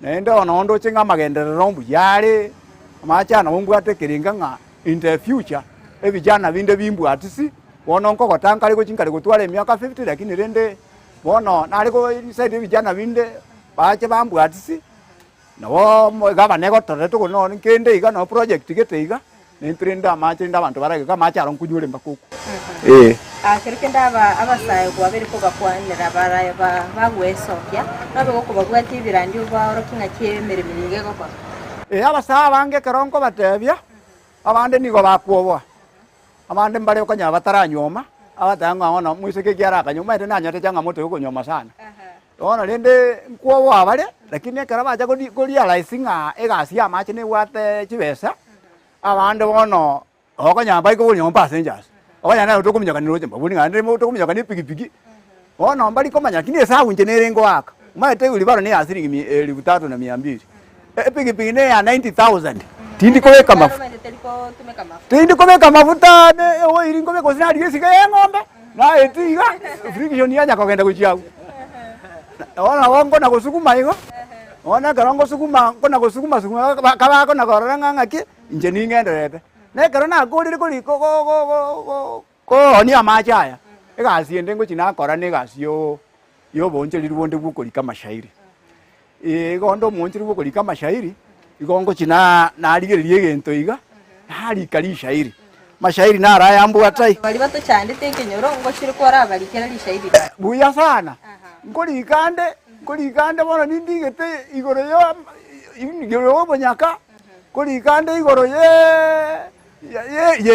nendo nondo chinga magenderero mbu yale macha na mbu atekerenga nga in the future evijana binde bimbu atisi bono nkoko tankali ko chinkali gutwale miaka 50 lakini rende bono nali ko side vijana binde bache bambu atisi nabo gaba nego toreto ko no nkende iga no project gete iga nempirenda mache nda bantu barage ka macha aron kujule mbakuku Kirikenda abasayo kwa biri ko bakwanira baraye bagwesokya nabe ko bagwati birandi uba orokinga kyemerimiringe goko abasaya bange keronko batebya abande nigo bakwobo abande mbale okanya bataranyoma abatanga ona mwiseke kyara kanyuma ite nanyate changa moto uko nyoma sana ona lende nkwobo abale lakini karaba ja ko realize nga egasi amache ne wate chibesa abande bono okanya bai ko nyoma passengers okanya na utokumenya kaniro chemba buni ngande mo utokumenya kani pigipigi ona mbali komanya kini esabu njenerengo waka maite ulibaro ne asiringi 3200 pigipigi ne ya 90000 tindi koweka mafuta tindi koweka mafuta ne oiri ngomeko zinari gesika ng'ombe na etiga friction yanya kagenda kuchiagu ona wongo na kusukuma igo ona garango sukuma kona kusukuma kaba kona koranga ngaki nje ningenderete ne karona golire kuli ko ni amachaya egasi ende ngo china kora ne gasi yo bonje lirwonde gukuri kama shairi gondo monje gukuri kama shairi igongo china narigererie gento iga hari kali shairi mashairi nara yambu atai bali bato cyane tekenyoro ngo shiri ko arabali kera shairi buya sana ngori ikande bona nindigete igoro yo bonyaka kuri ikande igoro ye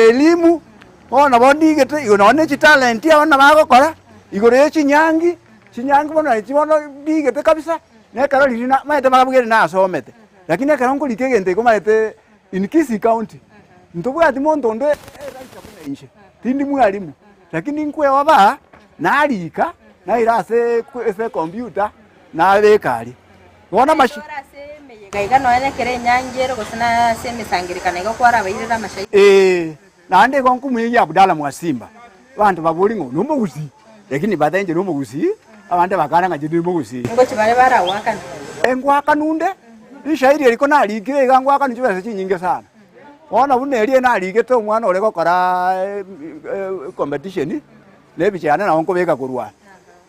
elimu ona bondigete igoro ne talent ya ona bagokora igoro ye chinyangi bona ichibono digete kabisa ne karoli na maete magabugere na asomete lakini akarongo likegende ko maete in Kisii County ntobu ati mondo ndo inche tindi mwalimu lakini nkwe waba nalika na irase ese computer na bekali bona mashi gaiga no ene kere nyangero gusana seme sangirikana igo kwara bayirira mashayi nande gonku mwingi Abdalla Mwasimba bantu babulingo no mugusi lakini batenje no mugusi abande bakana ngajidi mugusi ngo chibale bara wakana engwaka nunde ishairi eliko naligire igangwaka nichibese chinyinge sana ona bunerie naligete omwana ole gokora competition nebichana na onko beka kurwa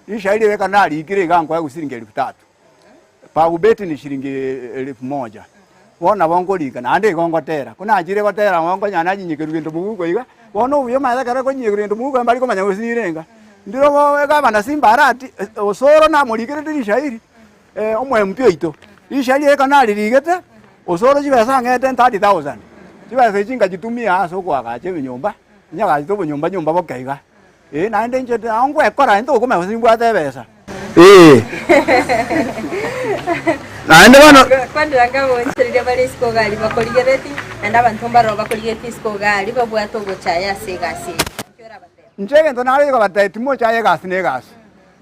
ishairi beka naligire igangwa ya gusiringe 3000 pa ubeti ni shilingi 1000 wona bongo liga na ande gongo tera kuna ajire gotera wongo nyana nyinyike rugendo mugugo iga wona uyo maza kara ko nyike rugendo mugugo mbali ko manya gusirenga ndiro wega bana Simba arati osoro na muligire ndi shairi omwe mpyo ito ishairi eka naligete osoro jibesa ngete 30000 jibesa jinga jitumia aso kwa gache nyumba nyaga jito nyumba bokaiga naende nje angwe ekora ndo kuma Simba atebesa naende bano kwandi ngabo ntirire bali sko gali bakoligereti anda abantu mbaro bakoligereti sko gali babwato gochaya segasi njege ndo nari ko batati mo chaya gasi ne gasi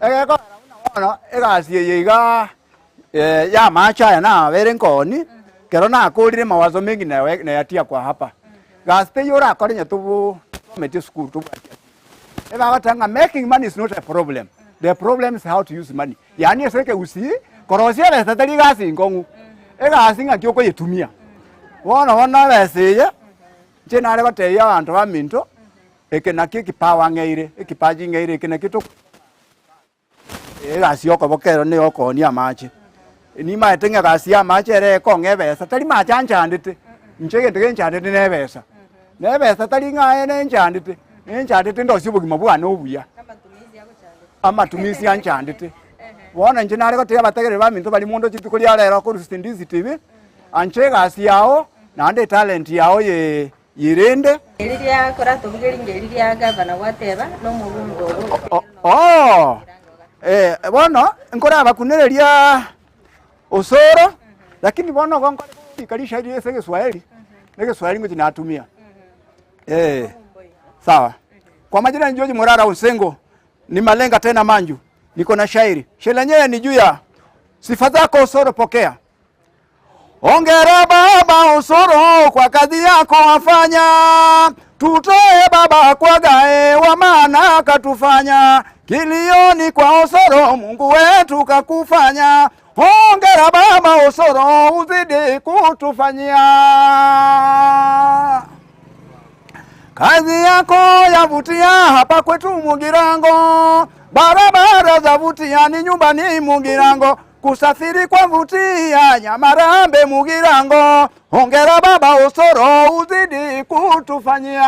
ego ona egasi yeiga ya machaya na berenkoni kero na akorire mawazo mengi na yatia kwa hapa gaste yora akorenya tubu meti school tubu eba batanga making money is not a problem. The problem is how to use money. Yani eseke usi korosia besa tali gasi ngongu egasi ngakyo ko yetumia wona beseye je nare bateya abantu baminto ekenaki kipawa ngeire ekipaji ngeire ekenakito egasi yoko bokero ne yoko ni amache ni maetenga gasi amache ere ko ngebesa tali machanjandite nchege ndege nchandite nebesa tali ngae ne nchandite ndo sibugima bwana obuya amatumizi yanchandite wona nje nare koteya bategere baminto bali mundo chitu kuli alera ko Ndizi TV anche gasi yao nande talent yao yirende eliria kora tubugeri ngeliria gavana wateba no mubungo bono nkora bakunereria osoro lakini bono gonko ikalisha ile sege Swahili nege Swahili ngoji natumia sawa kwa majina ni George Morara Usengo ni malenga tena manju niko na shairi shelenyewe ni juu ya sifa zako osoro pokea ongera baba osoro kwa kazi yako wafanya tutoe baba kwa gae wa maana katufanya kilioni kwa osoro Mungu wetu kakufanya ongera baba osoro uzidi kutufanyia kazi yako yavutia hapa kwetu Mugirango barabara za vutia ni nyumbani Mugirango kusafiri kwa vutia Nyamarambe Mugirango hongera baba osoro uzidi kutufanyia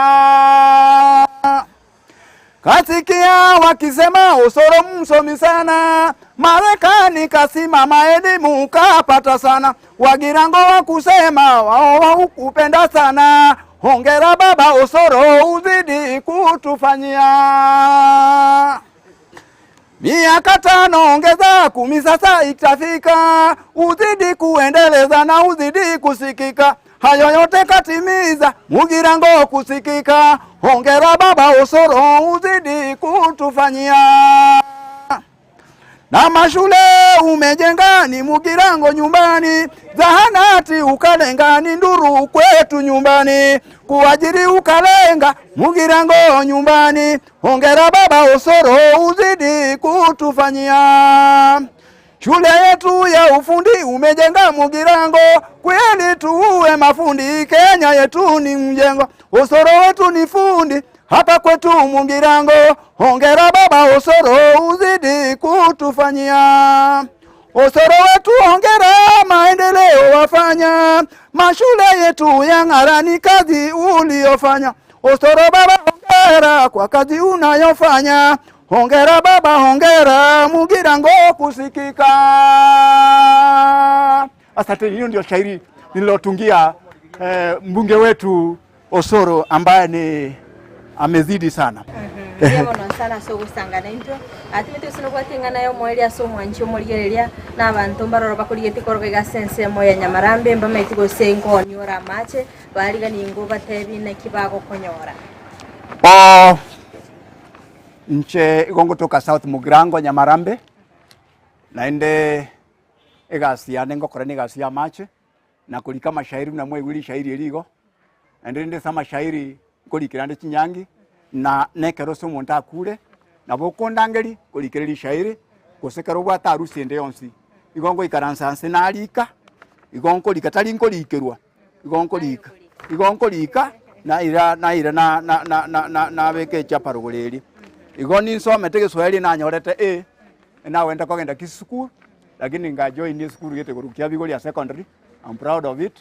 Kasikia wakisema Osoro msomi sana, Marekani kasimama elimu kapata sana, Wagirango wakusema wao hukupenda sana, hongera baba Osoro uzidi kutufanyia. Miaka 5 ongeza 10 sasa itafika, uzidi kuendeleza na uzidi kusikika, hayo yote katimiza Mugirango kusikika, hongera baba Osoro uzidi kutufanyia. Na mashule umejenga ni Mugirango nyumbani, zahanati ukalenga ni Nduru kwetu nyumbani, kuajiri ukalenga Mugirango nyumbani, hongera baba Osoro uzidi kutufanyia. Shule yetu ya ufundi umejenga Mugirango, kweli tuwe mafundi, Kenya yetu ni mjengo, Osoro wetu ni fundi hapa kwetu Mugirango, hongera baba Osoro uzidi kutufanyia. Osoro wetu hongera, maendeleo wafanya, mashule yetu yang'ara, kazi uliofanya. Osoro baba hongera kwa kazi unayofanya, hongera baba hongera, Mugirango kusikika. Asante. Hiyo ndio shairi nililotungia mbunge wetu Osoro ambaye ni amezidi sana. Yebo no sana so gusangana into atimete sino kwatingana yo mweli aso mwancho moligereria na abantu mbaroro bakurigete korogega sense moya Nyamarambe mbamaiti go senko nyora mache bariga ningo batebi na kibago konyora. Nche igongo toka South Mugirango Nyamarambe naende egasia nengo korani gasia mache na kulika mashairi na mwe wili shairi eligo ende sama shairi kulikirande Kinyangi na nekero so monta kule na bokondangeli kulikirali shairi kusekero bwa tarusi ende yonsi igongo ikaransa senalika igongo likatali nkolikerwa igongo lika na ira na beke chaparuguleli igoni nsome tege Swahili na nyorete na wenda kogenda Kisii lakini nga join school yete kurukia bigoli ya secondary. I'm proud of it.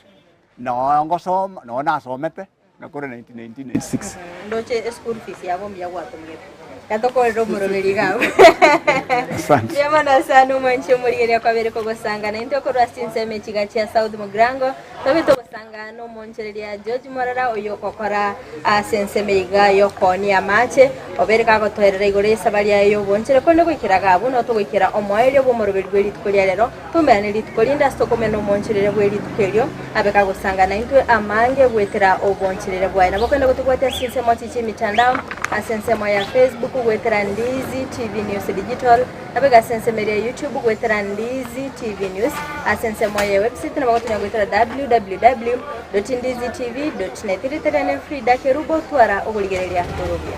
Na ngosoma na nasomete na kore 1996. Ndoche school fees yabo mbyagwato mwepo. Katoko ero muroberi gawe. Asante. Yamana sana umanche murigeria kwa bere ko gosanga na into ko rwasinse mechiga cha South Mugirango. Tobe to gosanga no monchereria George Morara oyo kokora sense meiga yo koni amache obere ka gotoerera igore sabali ayo bonchere ko nego ikiraga buno to gikira omoelio bo muroberi gweri tukolia lero tumbane litukolinda stoko meno moncherere gweri tukelio abeka gosanga na into amange gwetera oboncherere bwaina bokwenda gutukwata sense mochichi mitandao asense moya Facebook gwetera Ndizi TV News Digital abega sense media YouTube gwetera Ndizi TV News asense moya website na bagotunya gwetera www.ndizitv.net ritera Fridah Kerubo twara oguligereria Torobia.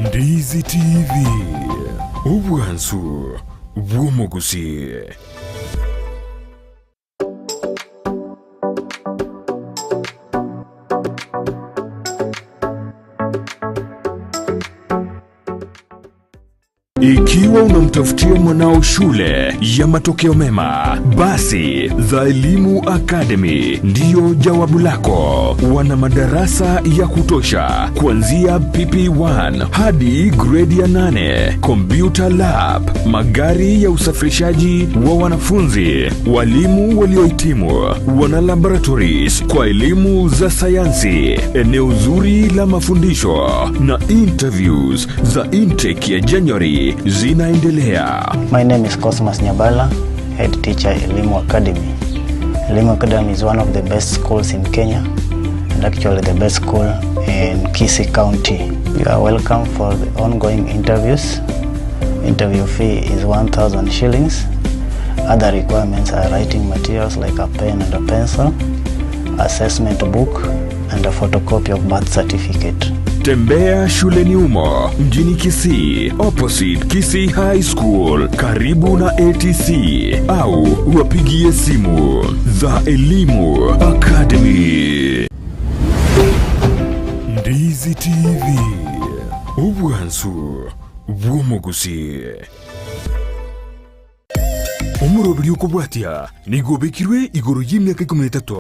Ndizi TV ubwansu bw'omugusi. Ikiwa unamtafutia mwanao shule ya matokeo mema, basi The Elimu Academy ndiyo jawabu lako. Wana madarasa ya kutosha kuanzia PP1 hadi grade ya 8, computer lab, magari ya usafirishaji wa wanafunzi, walimu waliohitimu, wana laboratories kwa elimu za sayansi, eneo zuri la mafundisho na interviews za intake ya January zinaendelea. My name is Cosmas Nyabala, head teacher Elimu Academy. Elimu Academy is one of the best schools in Kenya and actually the best school in Kisii County. You are welcome for the ongoing interviews. Interview fee is 1,000 shillings. Other requirements are writing materials like a pen and a pencil, assessment book, and a photocopy of birth certificate. Tembea shuleni humo mjini Kisii, opposite Kisii High School, karibu na ATC, au wapigie simu za Elimu Academy. Ndizi TV, ubwansu bw'omugusi. Umurobiri ukubwatia nigobekirwe igoro y'imyaka 13.